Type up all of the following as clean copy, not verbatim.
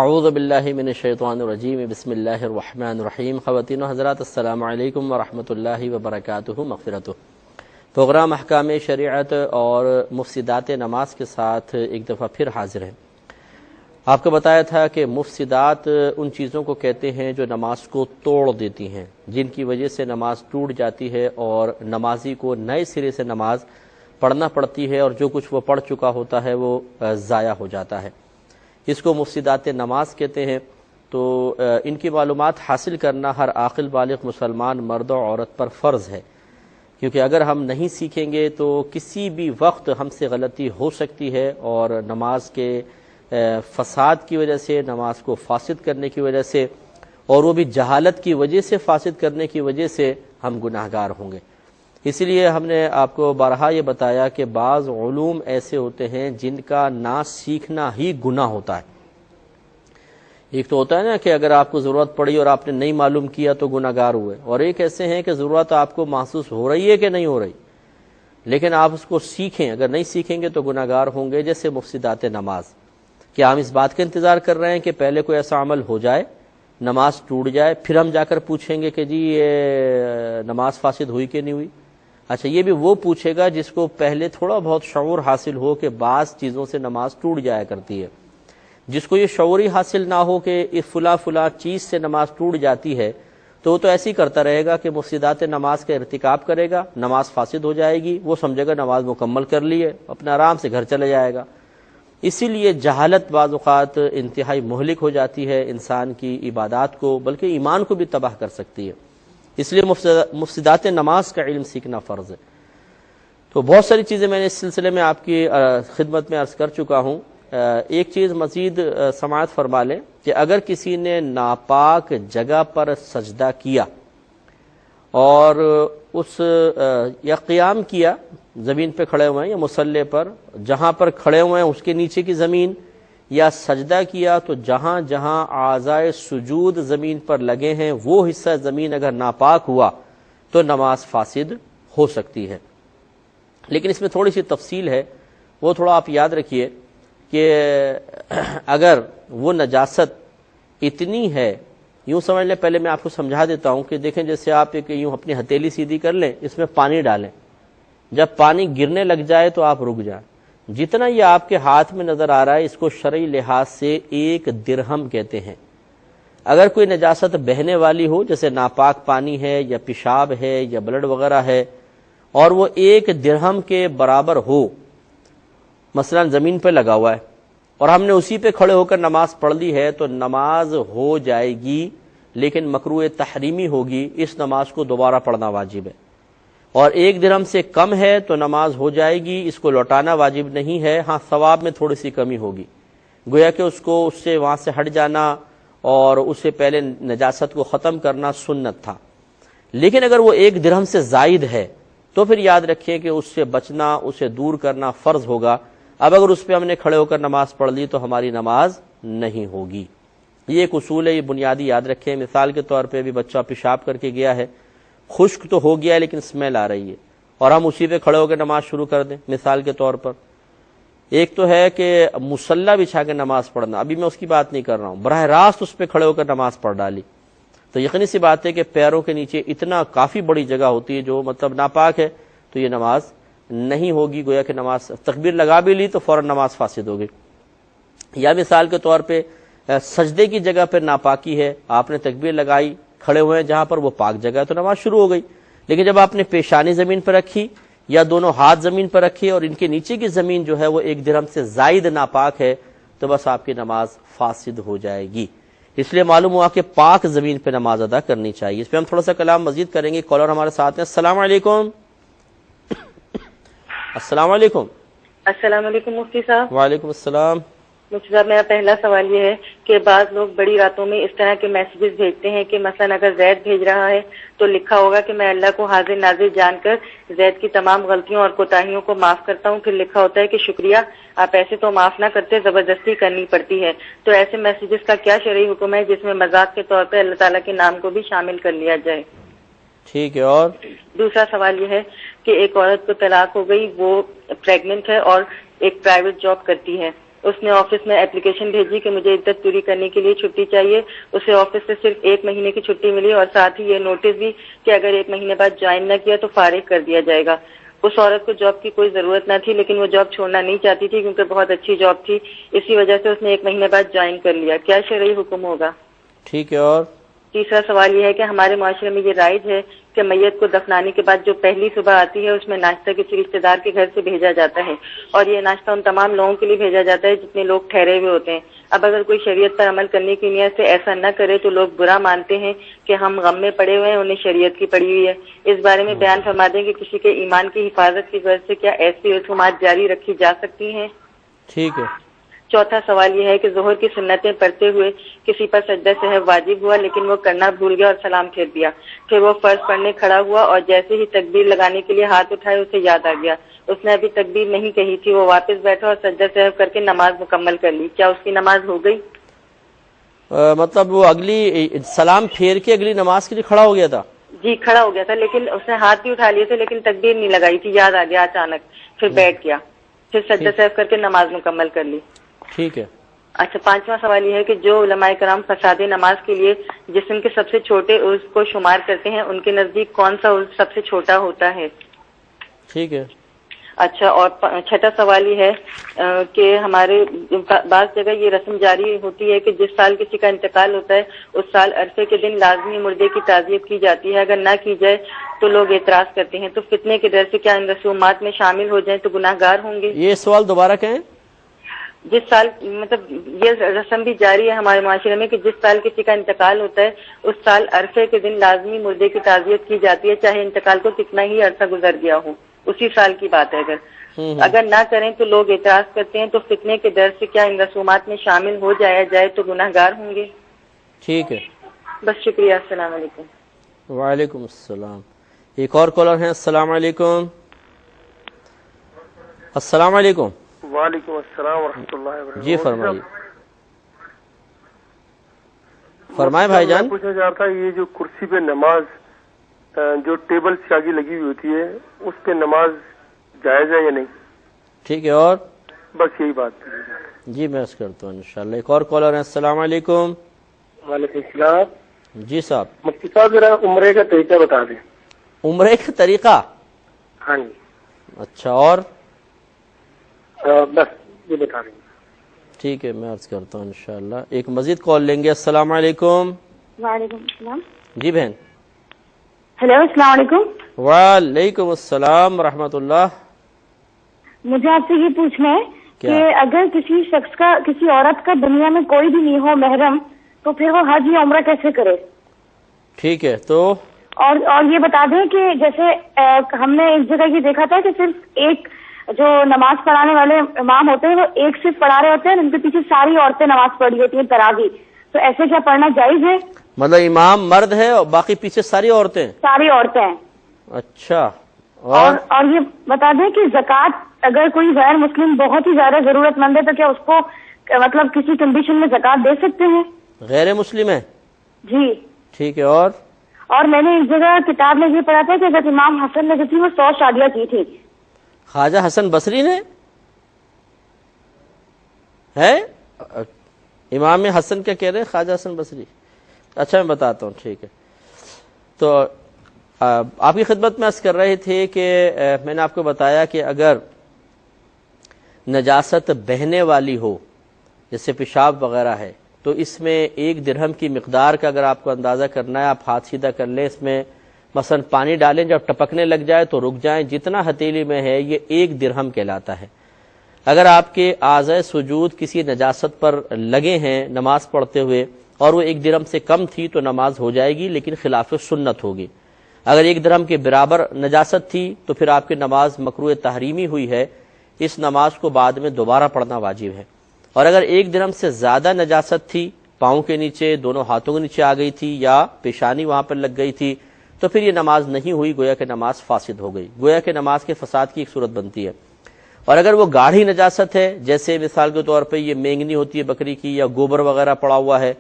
اعوذ باللہ من الشیطان الرجیم بسم اللہ الرحمن الرحیم۔ خواتین و حضرات السلام علیکم ورحمۃ اللہ وبرکاتہ مغفرتہ۔ پروگرام احکام شریعت اور مفسدات نماز کے ساتھ ایک دفعہ پھر حاضر ہیں۔ آپ کو بتایا تھا کہ مفسدات ان چیزوں کو کہتے ہیں جو نماز کو توڑ دیتی ہیں، جن کی وجہ سے نماز ٹوٹ جاتی ہے اور نمازی کو نئے سرے سے نماز پڑھنا پڑتی ہے، اور جو کچھ وہ پڑھ چکا ہوتا ہے وہ ضائع ہو جاتا ہے۔ اس کو مفسدات نماز کہتے ہیں۔ تو ان کی معلومات حاصل کرنا ہر عاقل بالغ مسلمان مرد و عورت پر فرض ہے، کیونکہ اگر ہم نہیں سیکھیں گے تو کسی بھی وقت ہم سے غلطی ہو سکتی ہے، اور نماز کے فساد کی وجہ سے، نماز کو فاسد کرنے کی وجہ سے، اور وہ بھی جہالت کی وجہ سے فاسد کرنے کی وجہ سے ہم گناہگار ہوں گے۔ اسی لیے ہم نے آپ کو بارہا یہ بتایا کہ بعض علوم ایسے ہوتے ہیں جن کا نہ سیکھنا ہی گناہ ہوتا ہے۔ ایک تو ہوتا ہے نا کہ اگر آپ کو ضرورت پڑی اور آپ نے نہیں معلوم کیا تو گناہگار ہوئے، اور ایک ایسے ہیں کہ ضرورت آپ کو محسوس ہو رہی ہے کہ نہیں ہو رہی، لیکن آپ اس کو سیکھیں، اگر نہیں سیکھیں گے تو گناہگار ہوں گے۔ جیسے مفسدات نماز، کیا ہم اس بات کا انتظار کر رہے ہیں کہ پہلے کوئی ایسا عمل ہو جائے، نماز ٹوٹ جائے، پھر ہم جا کر پوچھیں گے کہ جی یہ نماز فاسد ہوئی کہ نہیں ہوئی؟ اچھا، یہ بھی وہ پوچھے گا جس کو پہلے تھوڑا بہت شعور حاصل ہو کہ بعض چیزوں سے نماز ٹوٹ جایا کرتی ہے۔ جس کو یہ شعور ہی حاصل نہ ہو کہ فلاں چیز سے نماز ٹوٹ جاتی ہے، تو وہ تو ایسے ہی کرتا رہے گا کہ مفسدات نماز کا ارتکاب کرے گا، نماز فاسد ہو جائے گی، وہ سمجھے گا نماز مکمل کر لی ہے، اپنا آرام سے گھر چلے جائے گا۔ اسی لیے جہالت بعض اوقات انتہائی مہلک ہو جاتی ہے انسان کی عبادات کو، بلکہ ایمان کو بھی تباہ کر سکتی ہے۔ اس لیے مفسدات نماز کا علم سیکھنا فرض ہے۔ تو بہت ساری چیزیں میں نے اس سلسلے میں آپ کی خدمت میں عرض کر چکا ہوں۔ ایک چیز مزید سماعت فرما لیں کہ اگر کسی نے ناپاک جگہ پر سجدہ کیا اور اس یا قیام کیا، زمین پہ کھڑے ہوئے ہیں یا مصلی پر، جہاں پر کھڑے ہوئے ہیں اس کے نیچے کی زمین، یا سجدہ کیا تو جہاں جہاں اعضائے سجود زمین پر لگے ہیں وہ حصہ زمین اگر ناپاک ہوا تو نماز فاسد ہو سکتی ہے۔ لیکن اس میں تھوڑی سی تفصیل ہے، وہ تھوڑا آپ یاد رکھیے کہ اگر وہ نجاست اتنی ہے، یوں سمجھ لیں، پہلے میں آپ کو سمجھا دیتا ہوں کہ دیکھیں جیسے آپ ایک یوں اپنی ہتھیلی سیدھی کر لیں، اس میں پانی ڈالیں، جب پانی گرنے لگ جائے تو آپ رک جائیں۔ جتنا یہ آپ کے ہاتھ میں نظر آ رہا ہے اس کو شرعی لحاظ سے 1 درہم کہتے ہیں۔ اگر کوئی نجاست بہنے والی ہو، جیسے ناپاک پانی ہے یا پیشاب ہے یا بلڈ وغیرہ ہے، اور وہ 1 درہم کے برابر ہو، مثلا زمین پہ لگا ہوا ہے اور ہم نے اسی پہ کھڑے ہو کر نماز پڑھ لی ہے، تو نماز ہو جائے گی، لیکن مکروہ تحریمی ہوگی، اس نماز کو دوبارہ پڑھنا واجب ہے۔ اور 1 درہم سے کم ہے تو نماز ہو جائے گی، اس کو لوٹانا واجب نہیں ہے، ہاں ثواب میں تھوڑی سی کمی ہوگی، گویا کہ اس کو اس سے وہاں سے ہٹ جانا اور اس سے پہلے نجاست کو ختم کرنا سنت تھا۔ لیکن اگر وہ 1 درہم سے زائد ہے تو پھر یاد رکھیں کہ اس سے بچنا، اسے دور کرنا فرض ہوگا۔ اب اگر اس پہ ہم نے کھڑے ہو کر نماز پڑھ لی تو ہماری نماز نہیں ہوگی۔ یہ ایک اصول ہے، یہ بنیادی یاد رکھیں۔ مثال کے طور پہ بھی بچہ پیشاب کر کے گیا ہے، خشک تو ہو گیا ہے لیکن اسمیل آ رہی ہے، اور ہم اسی پہ کھڑے ہو کے نماز شروع کر دیں، مثال کے طور پر۔ ایک تو ہے کہ مصلی بچھا کے نماز پڑھنا، ابھی میں اس کی بات نہیں کر رہا ہوں، براہ راست اس پہ کھڑے ہو کر نماز پڑھ ڈالی، تو یقینی سی بات ہے کہ پیروں کے نیچے اتنا کافی بڑی جگہ ہوتی ہے جو مطلب ناپاک ہے، تو یہ نماز نہیں ہوگی، گویا کہ نماز تکبیر لگا بھی لی تو فوراً نماز فاسد ہوگی۔ یا مثال کے طور پہ سجدے کی جگہ پہ ناپاکی ہے، آپ نے تکبیر لگائی، کھڑے ہوئے ہیں جہاں پر وہ پاک جگہ ہے تو نماز شروع ہو گئی، لیکن جب آپ نے پیشانی زمین پر رکھی یا دونوں ہاتھ زمین پر رکھے اور ان کے نیچے کی زمین جو ہے وہ 1 درہم سے زائد ناپاک ہے، تو بس آپ کی نماز فاسد ہو جائے گی۔ اس لیے معلوم ہوا کہ پاک زمین پہ نماز ادا کرنی چاہیے۔ اس پہ ہم تھوڑا سا کلام مزید کریں گے۔ کالر ہمارے ساتھ ہیں۔ السلام علیکم۔ السلام علیکم۔ السلام علیکم مفتی صاحب۔ وعلیکم السلام۔ مفتی صاحب، میرا پہلا سوال یہ ہے کہ بعض لوگ بڑی راتوں میں اس طرح کے میسیجز بھیجتے ہیں کہ مثلا اگر زید بھیج رہا ہے تو لکھا ہوگا کہ میں اللہ کو حاضر ناظر جان کر زید کی تمام غلطیوں اور کوتاہیوں کو معاف کرتا ہوں، پھر لکھا ہوتا ہے کہ شکریہ، آپ ایسے تو معاف نہ کرتے، زبردستی کرنی پڑتی ہے۔ تو ایسے میسیجز کا کیا شرعی حکم ہے جس میں مذاق کے طور پہ اللہ تعالیٰ کے نام کو بھی شامل کر لیا جائے؟ ٹھیک ہے۔ اور دوسرا سوال یہ ہے کہ ایک عورت کو طلاق ہو گئی، وہ پریگننٹ ہے اور ایک پرائیویٹ جاب کرتی ہے، اس نے آفس میں اپلیکیشن بھیجی کہ مجھے عدت پوری کرنے کے لیے چھٹی چاہیے. اسے آفس سے صرف 1 مہینے کی چھٹی ملی اور ساتھ ہی یہ نوٹس بھی کہ اگر 1 مہینے بعد جوائن نہ کیا تو فارغ کر دیا جائے گا. اس عورت کو جاب کی کوئی ضرورت نہ تھی لیکن وہ جاب چھوڑنا نہیں چاہتی تھی کیونکہ بہت اچھی جاب تھی. اسی وجہ سے اس نے 1 مہینے بعد جوائن کر لیا. کیا شرعی حکم ہوگا؟ ٹھیک ہے. اور تیسرا سوال یہ ہے کہ ہمارے معاشرے میں یہ رائج ہے کہ میت کو دفنانے کے بعد جو پہلی صبح آتی ہے اس میں ناشتہ کسی رشتے دار کے گھر سے بھیجا جاتا ہے اور یہ ناشتہ ان تمام لوگوں کے لیے بھیجا جاتا ہے جتنے لوگ ٹھہرے ہوئے ہوتے ہیں. اب اگر کوئی شریعت پر عمل کرنے کی نیت سے ایسا نہ کرے تو لوگ برا مانتے ہیں کہ ہم غم میں پڑے ہوئے ہیں, انہیں شریعت کی پڑی ہوئی ہے. اس بارے میں بیان فرما دیں کہ کسی کے ایمان کی حفاظت کی غرض سے کیا ایسی رسومات جاری رکھی جا سکتی ہیں؟ ٹھیک ہے. چوتھا سوال یہ ہے کہ ظہر کی سنتیں پڑھتے ہوئے کسی پر سجدہ سہو واجب ہوا لیکن وہ کرنا بھول گیا اور سلام پھیر دیا. پھر وہ فرض پڑھنے کھڑا ہوا اور جیسے ہی تکبیر لگانے کے لیے ہاتھ اٹھائے اسے یاد آ گیا. اس نے ابھی تکبیر نہیں کہی تھی. وہ واپس بیٹھا اور سجدہ سہو کر کے نماز مکمل کر لی. کیا اس کی نماز ہو گئی؟ مطلب وہ اگلی سلام پھیر کے اگلی نماز کے لیے کھڑا ہو گیا تھا؟ جی کھڑا ہو گیا تھا لیکن اس نے ہاتھ بھی اٹھا لیے تھے لیکن تکبیر نہیں لگائی تھی. یاد آ گیا اچانک, پھر بیٹھ گیا, پھر سجدہ سہو کر کے نماز مکمل کر لی. ٹھیک ہے. اچھا, پانچواں سوال یہ ہے کہ جو علماء کرام فساد نماز کے لیے جسم کے سب سے چھوٹے عضو کو شمار کرتے ہیں ان کے نزدیک کون سا عضو سب سے چھوٹا ہوتا ہے؟ ٹھیک ہے. اچھا, اور چھٹا سوال یہ ہے کہ ہمارے بعض جگہ یہ رسم جاری ہوتی ہے کہ جس سال کسی کا انتقال ہوتا ہے اس سال عرفے کے دن لازمی مردے کی تعزیت کی جاتی ہے. اگر نہ کی جائے تو لوگ اعتراض کرتے ہیں. تو فتنے کے ڈر سے کیا ان رسومات میں شامل ہو جائیں تو گناہ گار ہوں گے؟ یہ سوال دوبارہ کہیں. جس سال مطلب یہ رسم بھی جاری ہے ہمارے معاشرے میں کہ جس سال کسی کا انتقال ہوتا ہے اس سال عرفے کے دن لازمی مردے کی تعزیت کی جاتی ہے چاہے انتقال کو کتنا ہی عرصہ گزر گیا ہو. اسی سال کی بات ہے. اگر نہ کریں تو لوگ اعتراض کرتے ہیں. تو فتنے کے ڈر سے کیا ان رسومات میں شامل ہو جایا جائے تو گناہ گار ہوں گے؟ ٹھیک ہے. بس شکریہ. السلام علیکم. وعلیکم السلام. ایک اور کالر ہیں. السلام علیکم. السلام علیکم. وعلیکم السلام ورحمۃ اللہ وبرکاتہ. جی فرمائیے. فرمائے بھائی جان. پوچھنا چاہتا یہ جو کرسی پہ نماز جو ٹیبل سے آگے لگی ہوئی ہوتی ہے اس پہ نماز جائز ہے یا نہیں؟ ٹھیک ہے. اور بس یہی بات. جی میں اس کرتا ہوں انشاءاللہ. ایک اور کالر ہیں. السلام علیکم. وعلیکم السلام. جی صاحب. مفتی صاحب ذرا عمرے کا طریقہ بتا دیں. عمرے کا طریقہ؟ ہاں جی. اچھا, اور بس یہ بتا دیں. ٹھیک ہے, میں عرض کرتا ہوں انشاءاللہ. ایک مزید کال لیں گے. السلام علیکم. وعلیکم السلام. جی بہن. ہیلو, السلام علیکم. وعلیکم السلام ورحمۃ اللہ. مجھے آپ سے یہ پوچھنا ہے کہ اگر کسی شخص کا کسی عورت کا دنیا میں کوئی بھی نہیں ہو محرم تو پھر وہ حج یا عمرہ کیسے کرے؟ ٹھیک ہے. تو اور یہ بتا دیں کہ جیسے ہم نے ایک جگہ یہ دیکھا تھا کہ صرف ایک جو نماز پڑھانے والے امام ہوتے ہیں وہ ایک صرف پڑھا رہے ہوتے ہیں, ان کے پیچھے ساری عورتیں نماز پڑھ رہی ہوتی ہیں تراویح. تو ایسے کیا پڑھنا جائز ہے؟ مطلب امام مرد ہے اور باقی پیچھے ساری عورتیں؟ ساری عورتیں ہیں. اچھا. اور یہ بتا دیں کہ زکوٰۃ اگر کوئی غیر مسلم بہت ہی زیادہ ضرورت مند ہے تو کیا اس کو مطلب کسی کنڈیشن میں زکوٰۃ دے سکتے ہیں؟ غیر مسلم ہے؟ جی. ٹھیک ہے. اور میں نے ایک جگہ کتاب میں یہ پڑھا تھا کہ حضرت امام حسن نے جو تھی وہ 100 شادیاں کی تھی. خواجہ حسن بصری نے ہے؟ امام حسن کیا کہہ رہے ہیں؟ خواجہ حسن بصری. اچھا میں بتاتا ہوں. ٹھیک ہے. تو آپ کی خدمت میں عرض کر رہے تھے کہ میں نے آپ کو بتایا کہ اگر نجاست بہنے والی ہو جیسے پیشاب وغیرہ ہے تو اس میں 1 درہم کی مقدار کا اگر آپ کو اندازہ کرنا ہے آپ ہاتھ سیدھا کر لیں, اس میں مثلا پانی ڈالیں, جب ٹپکنے لگ جائے تو رک جائیں. جتنا ہتھیلی میں ہے یہ 1 درہم کہلاتا ہے. اگر آپ کے اعضائے سجود کسی نجاست پر لگے ہیں نماز پڑھتے ہوئے اور وہ 1 درہم سے کم تھی تو نماز ہو جائے گی لیکن خلاف سنت ہوگی. اگر 1 درہم کے برابر نجاست تھی تو پھر آپ کی نماز مکروہ تحریمی ہوئی ہے. اس نماز کو بعد میں دوبارہ پڑھنا واجب ہے. اور اگر 1 درہم سے زیادہ نجاست تھی, پاؤں کے نیچے, دونوں ہاتھوں کے نیچے آ گئی تھی یا پیشانی وہاں پر لگ گئی تھی تو پھر یہ نماز نہیں ہوئی, گویا کہ نماز فاسد ہو گئی. گویا کہ نماز کے فساد کی ایک صورت بنتی ہے. اور اگر وہ گاڑھی نجاست ہے جیسے مثال کے طور پہ یہ مینگنی ہوتی ہے بکری کی یا گوبر وغیرہ پڑا ہوا ہے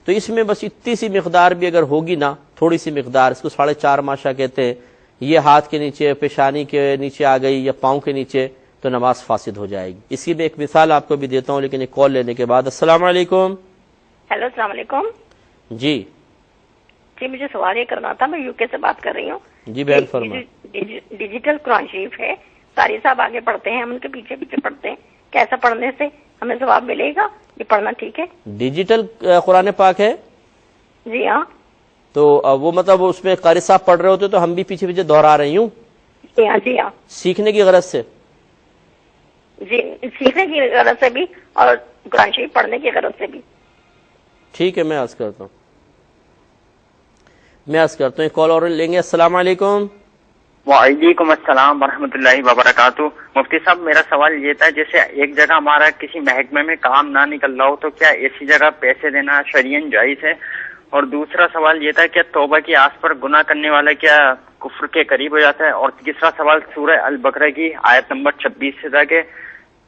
تو اس میں بس اتنی سی مقدار بھی اگر ہوگی نا, تھوڑی سی مقدار, اس کو 4.5 ماشا کہتے ہیں, یہ ہاتھ کے نیچے پیشانی کے نیچے آ گئی یا پاؤں کے نیچے تو نماز فاسد ہو جائے گی۔ اسی میں ایک مثال آپ کو بھی دیتا ہوں، لیکن ایک کال لینے کے بعد۔ السلام علیکم۔ ہیلو، السلام علیکم۔ جی مجھے سوال یہ کرنا تھا، میں یو کے سے بات کر رہی ہوں۔ جی بہن فرمائیں۔ ڈیجیٹل قرآن شریف ہے، ساری صاحب آگے پڑھتے ہیں، ہم ان کے پیچھے پیچھے پڑھتے ہیں، کیسا پڑھنے سے ہمیں ثواب ملے گا؟ یہ پڑھنا ٹھیک ہے؟ ڈیجیٹل قرآن پاک ہے؟ جی ہاں۔ تو وہ مطلب اس میں قاری صاحب پڑھ رہے ہوتے تو ہم بھی پیچھے پیچھے دہرا رہی ہوں؟ جی ہاں، جی ہاں، سیکھنے کی غرض سے؟ جی، سیکھنے کی غرض سے بھی اور قرآن شریف پڑھنے کی غرض سے بھی۔ ٹھیک ہے، میں عرض کرتا ہوں ایک کال اور لیں گے۔ السلام علیکم۔ وعلیکم السلام ورحمۃ اللہ وبرکاتہ۔ مفتی صاحب، میرا سوال یہ تھا، جیسے ایک جگہ ہمارا کسی محکمے میں کام نہ نکل رہا ہو تو کیا ایسی جگہ پیسے دینا شرعیاً جائز ہے؟ اور دوسرا سوال یہ تھا، کیا توبہ کی آس پر گناہ کرنے والا کیا کفر کے قریب ہو جاتا ہے؟ اور تیسرا سوال سورہ البقرہ کی آیت نمبر 26 سے تھا کہ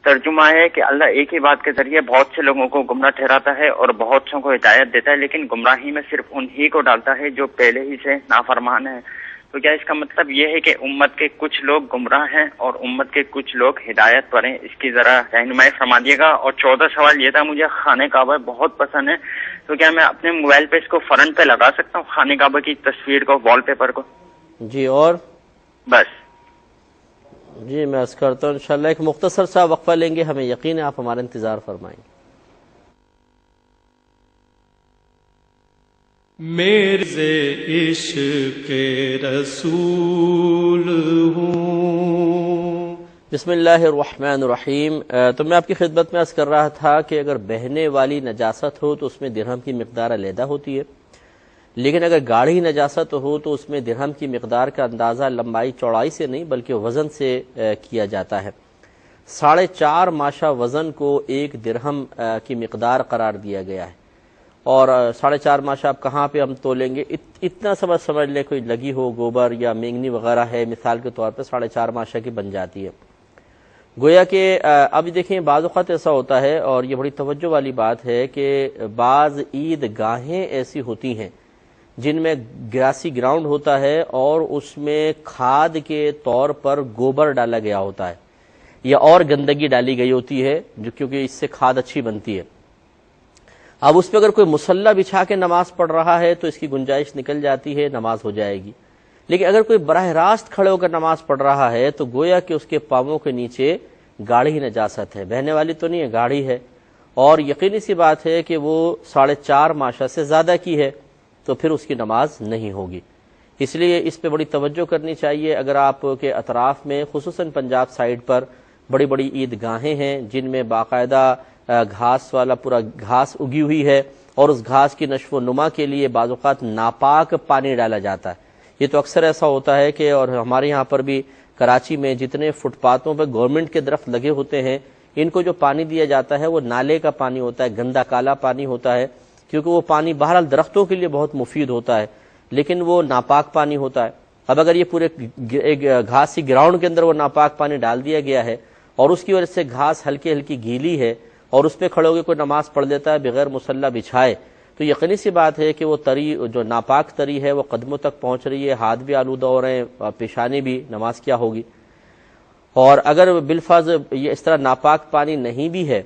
ترجمہ ہے کہ اللہ ایک ہی بات کے ذریعے بہت سے لوگوں کو گمراہ ٹھہراتا ہے اور بہت سوں کو ہدایت دیتا ہے، لیکن گمراہی میں صرف انہی کو ڈالتا ہے جو پہلے ہی سے نافرمان ہیں۔ تو کیا اس کا مطلب یہ ہے کہ امت کے کچھ لوگ گمراہ ہیں اور امت کے کچھ لوگ ہدایت پر ہیں؟ اس کی ذرا رہنمائی فرما دیے گا۔ اور چوتھا سوال یہ تھا، مجھے خانہ کعبہ بہت پسند ہے، تو کیا میں اپنے موبائل پہ اس کو فرنٹ پہ لگا سکتا ہوں، خانہ کعبہ کی تصویر کو، وال پیپر کو؟ جی، اور بس جی میں عرض کرتا ہوں انشاءاللہ ایک مختصر سا وقفہ لیں گے، ہمیں یقین ہے آپ ہمارا انتظار فرمائیں گے۔ میرے عشق رسول ہوں۔ بسم اللہ الرحمن الرحیم۔ تو میں آپ کی خدمت میں عرض کر رہا تھا کہ اگر بہنے والی نجاست ہو تو اس میں درہم کی مقدار علیحدہ ہوتی ہے، لیکن اگر گاڑھی نجاست ہو تو اس میں درہم کی مقدار کا اندازہ لمبائی چوڑائی سے نہیں بلکہ وزن سے کیا جاتا ہے۔ 4.5 ماشا وزن کو 1 درہم کی مقدار قرار دیا گیا ہے، اور 4.5 ماشا آپ کہاں پہ ہم تولیں گے؟ اتنا سمجھ لیں کوئی لگی ہو گوبر یا مینگنی وغیرہ ہے، مثال کے طور پہ 4.5 ماشا کی بن جاتی ہے۔ گویا کہ اب دیکھیں بعض اوقات ایسا ہوتا ہے، اور یہ بڑی توجہ والی بات ہے کہ بعض عید گاہیں ایسی ہوتی ہیں جن میں گراسی گراؤنڈ ہوتا ہے اور اس میں کھاد کے طور پر گوبر ڈالا گیا ہوتا ہے یا اور گندگی ڈالی گئی ہوتی ہے، جو کیونکہ اس سے کھاد اچھی بنتی ہے۔ اب اس پہ اگر کوئی مصلی بچھا کے نماز پڑھ رہا ہے تو اس کی گنجائش نکل جاتی ہے، نماز ہو جائے گی۔ لیکن اگر کوئی براہ راست کھڑے ہو کر نماز پڑھ رہا ہے تو گویا کہ اس کے پاؤں کے نیچے گاڑھی نجاست ہے، بہنے والی تو نہیں ہے، گاڑھی ہے، اور یقینی سی بات ہے کہ وہ 4.5 ماشا سے زیادہ کی ہے، تو پھر اس کی نماز نہیں ہوگی۔ اس لیے اس پہ بڑی توجہ کرنی چاہیے۔ اگر آپ کے اطراف میں خصوصاً پنجاب سائیڈ پر بڑی بڑی عید گاہیں ہیں جن میں باقاعدہ گھاس والا پورا گھاس اگی ہوئی ہے، اور اس گھاس کی نشو و نما کے لیے بعض اوقات ناپاک پانی ڈالا جاتا ہے، یہ تو اکثر ایسا ہوتا ہے کہ، اور ہمارے یہاں پر بھی کراچی میں جتنے فٹ پاتھوں پہ گورنمنٹ کے درخت لگے ہوتے ہیں، ان کو جو پانی دیا جاتا ہے وہ نالے کا پانی ہوتا ہے، گندا کالا پانی ہوتا ہے، کیونکہ وہ پانی بہرحال درختوں کے لیے بہت مفید ہوتا ہے لیکن وہ ناپاک پانی ہوتا ہے۔ اب اگر یہ پورے گھاسی گراؤنڈ کے اندر وہ ناپاک پانی ڈال دیا گیا ہے اور اس کی وجہ سے گھاس ہلکی ہلکی گیلی ہے اور اس پہ کھڑے ہو کے کوئی نماز پڑھ لیتا ہے بغیر مصلی بچھائے، تو یقینی سی بات ہے کہ وہ تری جو ناپاک تری ہے وہ قدموں تک پہنچ رہی ہے، ہاتھ بھی آلودہ ہو رہے ہیں، پیشانی بھی، نماز کیا ہوگی؟ اور اگر بالفرض یہ اس طرح ناپاک پانی نہیں بھی ہے،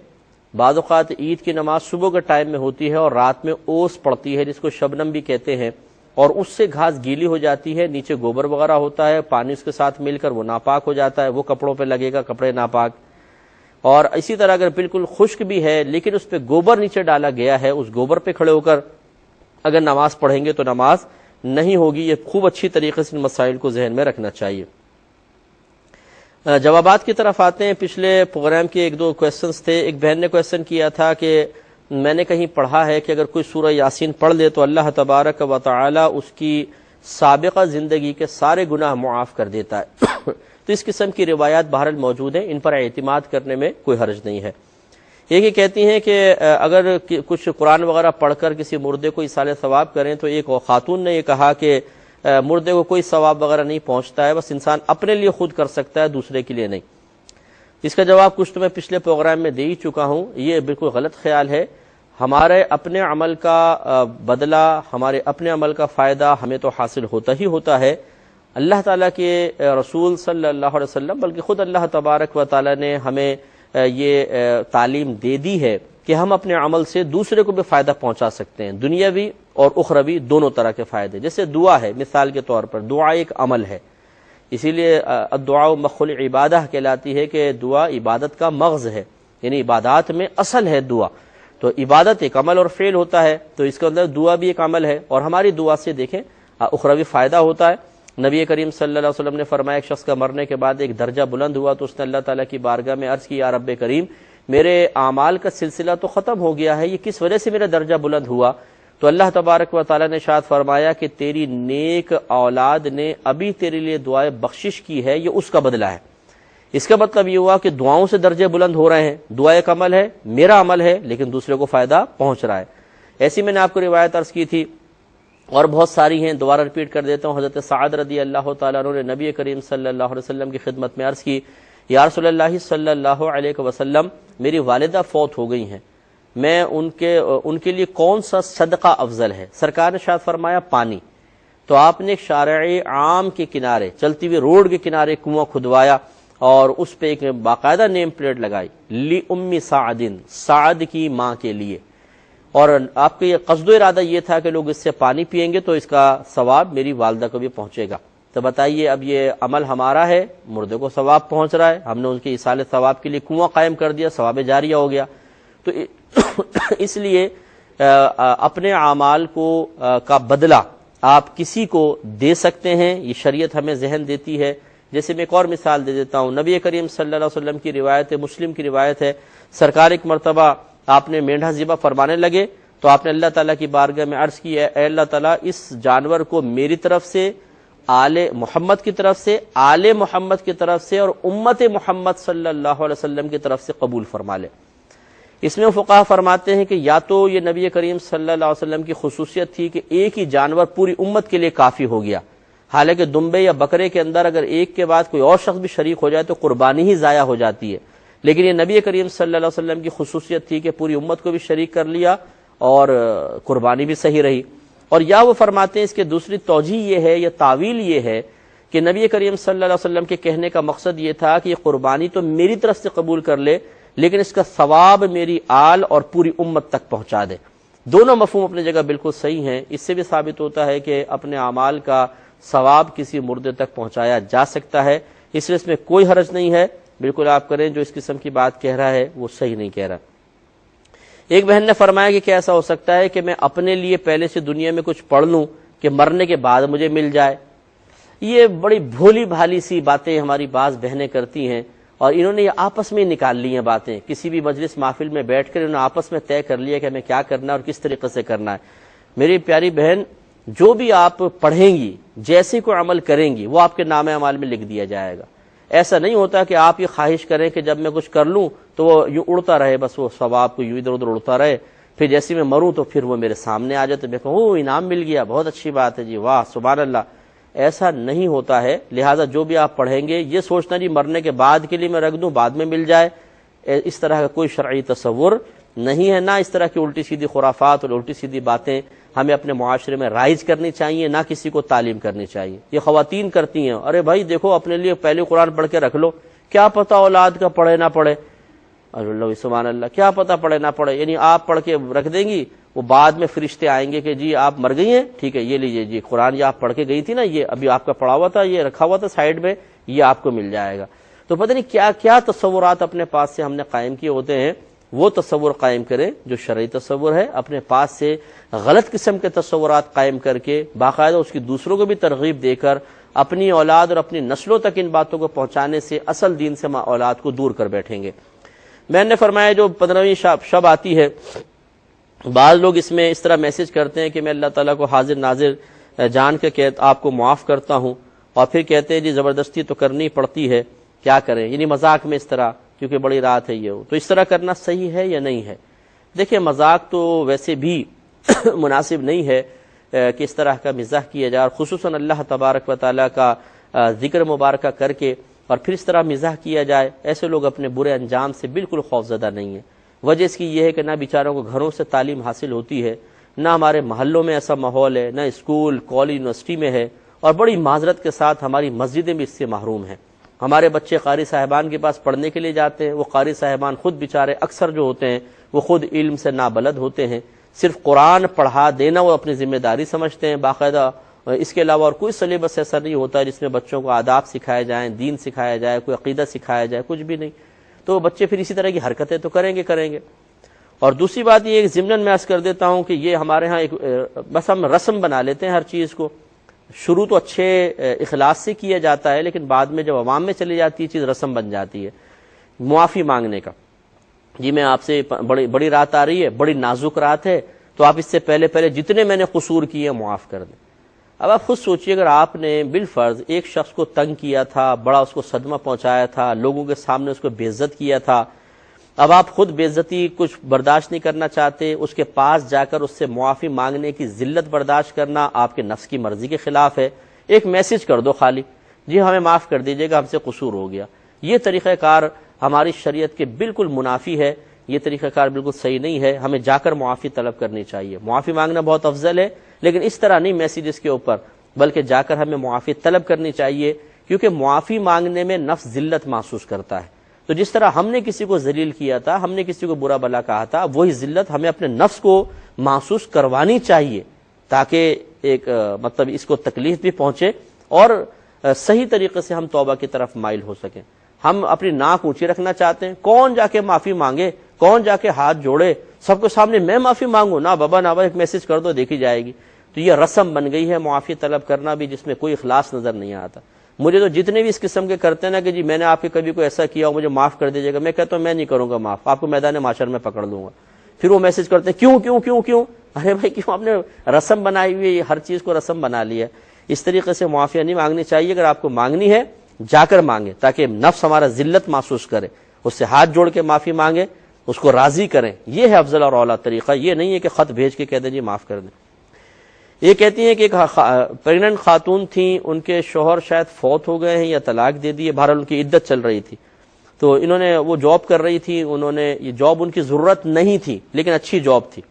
بعض اوقات عید کی نماز صبح کے ٹائم میں ہوتی ہے اور رات میں اوس پڑتی ہے جس کو شبنم بھی کہتے ہیں، اور اس سے گھاس گیلی ہو جاتی ہے، نیچے گوبر وغیرہ ہوتا ہے، پانی اس کے ساتھ مل کر وہ ناپاک ہو جاتا ہے، وہ کپڑوں پہ لگے گا، کپڑے ناپاک۔ اور اسی طرح اگر بالکل خشک بھی ہے لیکن اس پہ گوبر نیچے ڈالا گیا ہے، اس گوبر پہ کھڑے ہو کر اگر نماز پڑھیں گے تو نماز نہیں ہوگی۔ یہ خوب اچھی طریقے سے ان مسائل کو ذہن میں رکھنا چاہیے۔ جوابات کی طرف آتے ہیں۔ پچھلے پروگرام کے 1-2 کویسچنز تھے۔ ایک بہن نے کویسچن کیا تھا کہ میں نے کہیں پڑھا ہے کہ اگر کوئی سورہ یاسین پڑھ لے تو اللہ تبارک و تعالی اس کی سابقہ زندگی کے سارے گناہ معاف کر دیتا ہے۔ تو اس قسم کی روایات بہرحال موجود ہیں، ان پر اعتماد کرنے میں کوئی حرج نہیں ہے۔ ایک یہ کہتی ہیں کہ اگر کچھ قرآن وغیرہ پڑھ کر کسی مردے کو ایصال ثواب کریں، تو ایک خاتون نے یہ کہا کہ مردے کو کوئی ثواب وغیرہ نہیں پہنچتا ہے، بس انسان اپنے لیے خود کر سکتا ہے، دوسرے کے لیے نہیں۔ اس کا جواب کچھ تو میں پچھلے پروگرام میں دے ہی چکا ہوں۔ یہ بالکل غلط خیال ہے۔ ہمارے اپنے عمل کا بدلہ، ہمارے اپنے عمل کا فائدہ ہمیں تو حاصل ہوتا ہی ہوتا ہے، اللہ تعالیٰ کے رسول صلی اللہ علیہ وسلم بلکہ خود اللہ تبارک و تعالیٰ نے ہمیں یہ تعلیم دے دی ہے کہ ہم اپنے عمل سے دوسرے کو بھی فائدہ پہنچا سکتے ہیں، دنیاوی اور اخروی دونوں طرح کے فائدے۔ جیسے دعا ہے، مثال کے طور پر دعا ایک عمل ہے، اسی لیے الدعاء مخ العبادہ کہلاتی ہے کہ دعا عبادت کا مغز ہے، یعنی عبادات میں اصل ہے دعا۔ تو عبادت ایک عمل اور فعل ہوتا ہے، تو اس کے اندر دعا بھی ایک عمل ہے، اور ہماری دعا سے دیکھیں اخروی فائدہ ہوتا ہے۔ نبی کریم صلی اللہ علیہ وسلم نے فرمایا ایک شخص کا مرنے کے بعد ایک درجہ بلند ہوا تو اس نے اللہ تعالیٰ کی بارگاہ میں عرض کی، یا رب کریم میرے اعمال کا سلسلہ تو ختم ہو گیا ہے، یہ کس وجہ سے میرا درجہ بلند ہوا؟ تو اللہ تبارک و تعالیٰ نے ارشاد فرمایا کہ تیری نیک اولاد نے ابھی تیرے لیے دعائے بخشش کی ہے، یہ اس کا بدلہ ہے۔ اس کا مطلب یہ ہوا کہ دعاؤں سے درجے بلند ہو رہے ہیں، دعا ایک عمل ہے، میرا عمل ہے، لیکن دوسرے کو فائدہ پہنچ رہا ہے۔ ایسی میں نے آپ کو روایت عرض کی تھی اور بہت ساری ہیں، دوبارہ ریپیٹ کر دیتا ہوں۔ حضرت سعد رضی اللہ تعالیٰ عنہ نے نبی کریم صلی اللہ علیہ وسلم کی خدمت میں عرض کی، یا رسول اللہ صلی اللہ علیہ وسلم میری والدہ فوت ہو گئی ہیں، میں ان کے لیے کون سا صدقہ افضل ہے؟ سرکار نے ارشاد فرمایا پانی۔ تو آپ نے شارع عام کے کنارے، چلتی ہوئی روڈ کے کنارے کنواں کھدوایا اور اس پہ ایک باقاعدہ نیم پلیٹ لگائی، لی ام سعد، سعد کی ماں کے لیے، اور آپ کا یہ قصد و ارادہ یہ تھا کہ لوگ اس سے پانی پئیں گے تو اس کا ثواب میری والدہ کو بھی پہنچے گا۔ تو بتائیے اب یہ عمل ہمارا ہے، مردے کو ثواب پہنچ رہا ہے، ہم نے ان کے ایصال ثواب کے لیے کنواں قائم کر دیا، ثواب جاریہ ہو گیا۔ تو اس لیے اپنے اعمال کا بدلہ آپ کسی کو دے سکتے ہیں، یہ شریعت ہمیں ذہن دیتی ہے۔ جیسے میں ایک اور مثال دے دیتا ہوں، نبی کریم صلی اللہ علیہ وسلم کی روایت ہے، مسلم کی روایت ہے، سرکار ایک مرتبہ آپ نے مینڈھا ذبح فرمانے لگے تو آپ نے اللہ تعالیٰ کی بارگاہ میں عرض کی، اے اللہ تعالیٰ اس جانور کو میری طرف سے، آل محمد کی طرف سے، آل محمد کی طرف سے اور امت محمد صلی اللہ علیہ وسلم کی طرف سے قبول فرما لے۔ اس میں فقہا فرماتے ہیں کہ یا تو یہ نبی کریم صلی اللہ علیہ وسلم کی خصوصیت تھی کہ ایک ہی جانور پوری امت کے لیے کافی ہو گیا، حالانکہ دمبے یا بکرے کے اندر اگر ایک کے بعد کوئی اور شخص بھی شریک ہو جائے تو قربانی ہی ضائع ہو جاتی ہے، لیکن یہ نبی کریم صلی اللہ علیہ وسلم کی خصوصیت تھی کہ پوری امت کو بھی شریک کر لیا اور قربانی بھی صحیح رہی۔ اور یا وہ فرماتے ہیں اس کے دوسری توجیہ یہ ہے یا تعویل یہ ہے کہ نبی کریم صلی اللہ علیہ وسلم کے کہنے کا مقصد یہ تھا کہ یہ قربانی تو میری طرف سے قبول کر لے لیکن اس کا ثواب میری آل اور پوری امت تک پہنچا دے۔ دونوں مفہوم اپنی جگہ بالکل صحیح ہیں۔ اس سے بھی ثابت ہوتا ہے کہ اپنے اعمال کا ثواب کسی مردے تک پہنچایا جا سکتا ہے، اس لیے اس میں کوئی حرج نہیں ہے، بالکل آپ کریں۔ جو اس قسم کی بات کہہ رہا ہے وہ صحیح نہیں کہہ رہا۔ ایک بہن نے فرمایا کہ کیا ایسا ہو سکتا ہے کہ میں اپنے لیے پہلے سے دنیا میں کچھ پڑھ لوں کہ مرنے کے بعد مجھے مل جائے؟ یہ بڑی بھولی بھالی سی باتیں ہماری بعض بہنیں کرتی ہیں، اور انہوں نے یہ آپس میں نکال لی ہیں باتیں، کسی بھی مجلس محفل میں بیٹھ کر انہوں نے آپس میں طے کر لیا کہ ہمیں کیا کرنا ہے اور کس طریقے سے کرنا ہے۔ میری پیاری بہن، جو بھی آپ پڑھیں گی، جیسے کوئی عمل کریں گی، وہ آپ کے نام اعمال میں لکھ دیا جائے گا۔ ایسا نہیں ہوتا کہ آپ یہ خواہش کریں کہ جب میں کچھ کر لوں تو وہ یوں اڑتا رہے، بس وہ ثواب کو یوں ادھر ادھر اڑتا رہے، پھر جیسے میں مروں تو پھر وہ میرے سامنے آ جائے تو میں کہوں انعام مل گیا، بہت اچھی بات ہے جی، واہ سبحان اللہ۔ ایسا نہیں ہوتا ہے۔ لہٰذا جو بھی آپ پڑھیں گے یہ سوچنا جی مرنے کے بعد کے لیے میں رکھ دوں، بعد میں مل جائے، اس طرح کا کوئی شرعی تصور نہیں ہے۔ نہ اس طرح کی الٹی سیدھی خرافات اور الٹی سیدھی باتیں ہمیں اپنے معاشرے میں رائج کرنی چاہیے، نہ کسی کو تعلیم کرنی چاہیے۔ یہ خواتین کرتی ہیں، ارے بھائی دیکھو اپنے لیے پہلے قرآن پڑھ کے رکھ لو، کیا پتہ اولاد کا پڑھے نہ پڑھے، اللہ سبحان اللہ، کیا پتہ پڑھے نہ پڑھے، یعنی آپ پڑھ کے رکھ دیں گی، وہ بعد میں فرشتے آئیں گے کہ جی آپ مر گئی ہیں، ٹھیک ہے یہ لیجیے جی قرآن، یہ آپ پڑھ کے گئی تھی نا، یہ ابھی آپ کا پڑھا ہوا تھا، یہ رکھا ہوا تھا سائڈ میں، یہ آپ کو مل جائے گا۔ تو پتہ نہیں کیا کیا تصورات اپنے پاس سے ہم نے قائم کیے ہوتے ہیں۔ وہ تصور قائم کریں جو شرعی تصور ہے، اپنے پاس سے غلط قسم کے تصورات قائم کر کے باقاعدہ اس کی دوسروں کو بھی ترغیب دے کر اپنی اولاد اور اپنی نسلوں تک ان باتوں کو پہنچانے سے اصل دین سے اولاد کو دور کر بیٹھیں گے۔ میں نے فرمایا جو 15ویں شب آتی ہے، بعض لوگ اس میں اس طرح میسج کرتے ہیں کہ میں اللہ تعالیٰ کو حاضر ناظر جان کے آپ کو معاف کرتا ہوں، اور پھر کہتے ہیں جی زبردستی تو کرنی پڑتی ہے، کیا کریں، یعنی مذاق میں اس طرح، کیونکہ بڑی رات ہے یہ، تو اس طرح کرنا صحیح ہے یا نہیں ہے؟ دیکھیں مذاق تو ویسے بھی مناسب نہیں ہے کہ اس طرح کا مزاح کیا جائے، اور خصوصاً اللہ تبارک و تعالیٰ کا ذکر مبارکہ کر کے اور پھر اس طرح مزاح کیا جائے۔ ایسے لوگ اپنے برے انجام سے بالکل خوفزدہ نہیں ہیں۔ وجہ اس کی یہ ہے کہ نہ بیچاروں کو گھروں سے تعلیم حاصل ہوتی ہے، نہ ہمارے محلوں میں ایسا ماحول ہے، نہ اسکول کالج یونیورسٹی میں ہے، اور بڑی معذرت کے ساتھ ہماری مسجدیں بھی اس سے محروم ہیں. ہمارے بچے قاری صاحبان کے پاس پڑھنے کے لیے جاتے ہیں، وہ قاری صاحبان خود بیچارے اکثر جو ہوتے ہیں وہ خود علم سے نابلد ہوتے ہیں، صرف قرآن پڑھا دینا وہ اپنی ذمہ داری سمجھتے ہیں، باقاعدہ اس کے علاوہ اور کوئی سلیبس ایسا نہیں ہوتا جس میں بچوں کو آداب سکھائے جائیں، دین سکھایا جائے، کوئی عقیدہ سکھایا جائے، کچھ بھی نہیں. تو بچے پھر اسی طرح کی حرکتیں تو کریں گے. اور دوسری بات یہ ضمن میں عرض کر دیتا ہوں کہ یہ ہمارے ہاں ایک بس ہم رسم بنا لیتے ہیں ہر چیز کو. شروع تو اچھے اخلاص سے کیا جاتا ہے، لیکن بعد میں جب عوام میں چلی جاتی ہے چیز رسم بن جاتی ہے. معافی مانگنے کا، جی میں آپ سے بڑی رات آ رہی ہے، بڑی نازک رات ہے، تو آپ اس سے پہلے جتنے میں نے قصور کیے ہیں معاف کر دیں. اب آپ خود سوچئے اگر آپ نے بالفرض ایک شخص کو تنگ کیا تھا، بڑا اس کو صدمہ پہنچایا تھا، لوگوں کے سامنے اس کو بے عزت کیا تھا، اب آپ خود بے عزتی کچھ برداشت نہیں کرنا چاہتے، اس کے پاس جا کر اس سے معافی مانگنے کی ذلت برداشت کرنا آپ کے نفس کی مرضی کے خلاف ہے. ایک میسج کر دو خالی، جی ہمیں معاف کر دیجیے گا، ہم سے قصور ہو گیا. یہ طریقہ کار ہماری شریعت کے بالکل منافی ہے، یہ طریقہ کار بالکل صحیح نہیں ہے. ہمیں جا کر معافی طلب کرنی چاہیے. معافی مانگنا بہت افضل ہے، لیکن اس طرح نہیں میسیجز کے اوپر، بلکہ جا کر ہمیں معافی طلب کرنی چاہیے، کیونکہ معافی مانگنے میں نفس ذلت محسوس کرتا ہے. تو جس طرح ہم نے کسی کو ذلیل کیا تھا، ہم نے کسی کو برا بلا کہا تھا، وہی ذلت ہمیں اپنے نفس کو محسوس کروانی چاہیے، تاکہ ایک مطلب اس کو تکلیف بھی پہنچے اور صحیح طریقے سے ہم توبہ کی طرف مائل ہو سکیں. ہم اپنی ناک اونچی رکھنا چاہتے ہیں، کون جا کے معافی مانگے، کون جا کے ہاتھ جوڑے، سب کے سامنے میں معافی مانگوں، نہ بابا نہ بابا، ایک میسج کر دو دیکھی جائے گی. تو یہ رسم بن گئی ہے معافی طلب کرنا بھی، جس میں کوئی اخلاص نظر نہیں آتا. مجھے تو جتنے بھی اس قسم کے کرتے ہیں نا کہ جی میں نے آپ کے کبھی کوئی ایسا کیا ہو مجھے معاف کر دیجیے گا، میں کہتا ہوں میں نہیں کروں گا معاف، آپ کو میدان معاشر میں پکڑ لوں گا. پھر وہ میسج کرتے ہیں کیوں کیوں کیوں کیوں، ارے بھائی کیوں، آپ نے رسم بنائی ہوئی ہے، ہر چیز کو رسم بنا لیا ہے. اس طریقے سے معافی نہیں مانگنی چاہیے. اگر آپ کو مانگنی ہے جا کر مانگیں، تاکہ نفس ہمارا ذلت محسوس کرے، اس سے ہاتھ جوڑ کے معافی مانگیں، اس کو راضی کریں. یہ ہے افضل اور اعلیٰ طریقہ. یہ نہیں ہے کہ خط بھیج کے کہہ دیں جی معاف کر دیں. یہ کہتی ہیں کہ ایک پریگننٹ خاتون تھیں، ان کے شوہر شاید فوت ہو گئے ہیں یا طلاق دے دیے، بہرحال ان کی عدت چل رہی تھی. تو انہوں نے وہ جاب کر رہی تھی، انہوں نے یہ جاب ان کی ضرورت نہیں تھی لیکن اچھی جاب تھی،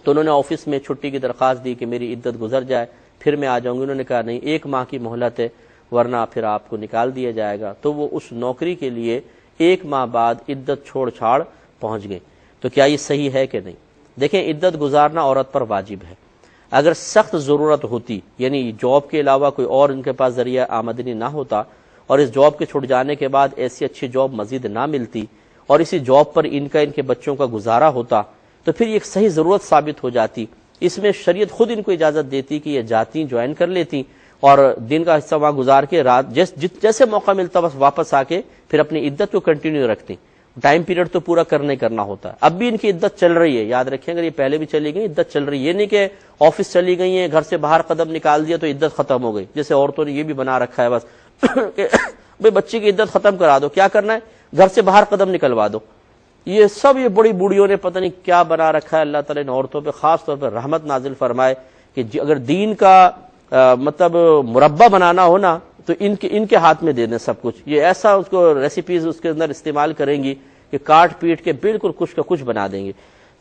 تو انہوں نے آفس میں چھٹی کی درخواست دی کہ میری عدت گزر جائے پھر میں آ جاؤں گی. انہوں نے کہا نہیں، 1 ماہ کی مہلت ہے ورنہ پھر آپ کو نکال دیا جائے گا. تو وہ اس نوکری کے لیے 1 ماہ بعد عدت چھوڑ چھاڑ پہنچ گئی. تو کیا یہ صحیح ہے کہ نہیں؟ دیکھیں، عدت گزارنا عورت پر واجب ہے. اگر سخت ضرورت ہوتی، یعنی جاب کے علاوہ کوئی اور ان کے پاس ذریعہ آمدنی نہ ہوتا، اور اس جاب کے چھوٹ جانے کے بعد ایسی اچھی جاب مزید نہ ملتی اور اسی جاب پر ان کے بچوں کا گزارا ہوتا، تو پھر یہ ایک صحیح ضرورت ثابت ہو جاتی. اس میں شریعت خود ان کو اجازت دیتی کہ یہ جاتی، جوائن کر لیتی اور دن کا حصہ وہاں گزار کے رات جیسے موقع ملتا بس واپس آ کے پھر اپنی عدت کو کنٹینیو رکھتی. ٹائم پیریڈ تو پورا کرنا ہوتا ہے. اب بھی ان کی عدت چل رہی ہے، یاد رکھیں، اگر یہ پہلے بھی چلی گئی عدت چل رہی ہے. یہ نہیں کہ آفس چلی گئی ہیں، گھر سے باہر قدم نکال دیا تو عدت ختم ہو گئی. جیسے عورتوں نے یہ بھی بنا رکھا ہے بس کہ بھئی بچی کی عدت ختم کرا دو، کیا کرنا ہے، گھر سے باہر قدم نکلوا دو. یہ سب یہ بڑی بوڑھیوں نے پتہ نہیں کیا بنا رکھا ہے. اللہ تعالیٰ نے عورتوں پہ خاص طور پر رحمت نازل فرمائے کہ اگر دین کا مطلب مربع بنانا ہو نا تو ان کے ہاتھ میں دے دیں سب کچھ. یہ ایسا اس کو ریسیپیز اس کے اندر استعمال کریں گی کہ کاٹ پیٹ کے بالکل کچھ کا کچھ بنا دیں گے.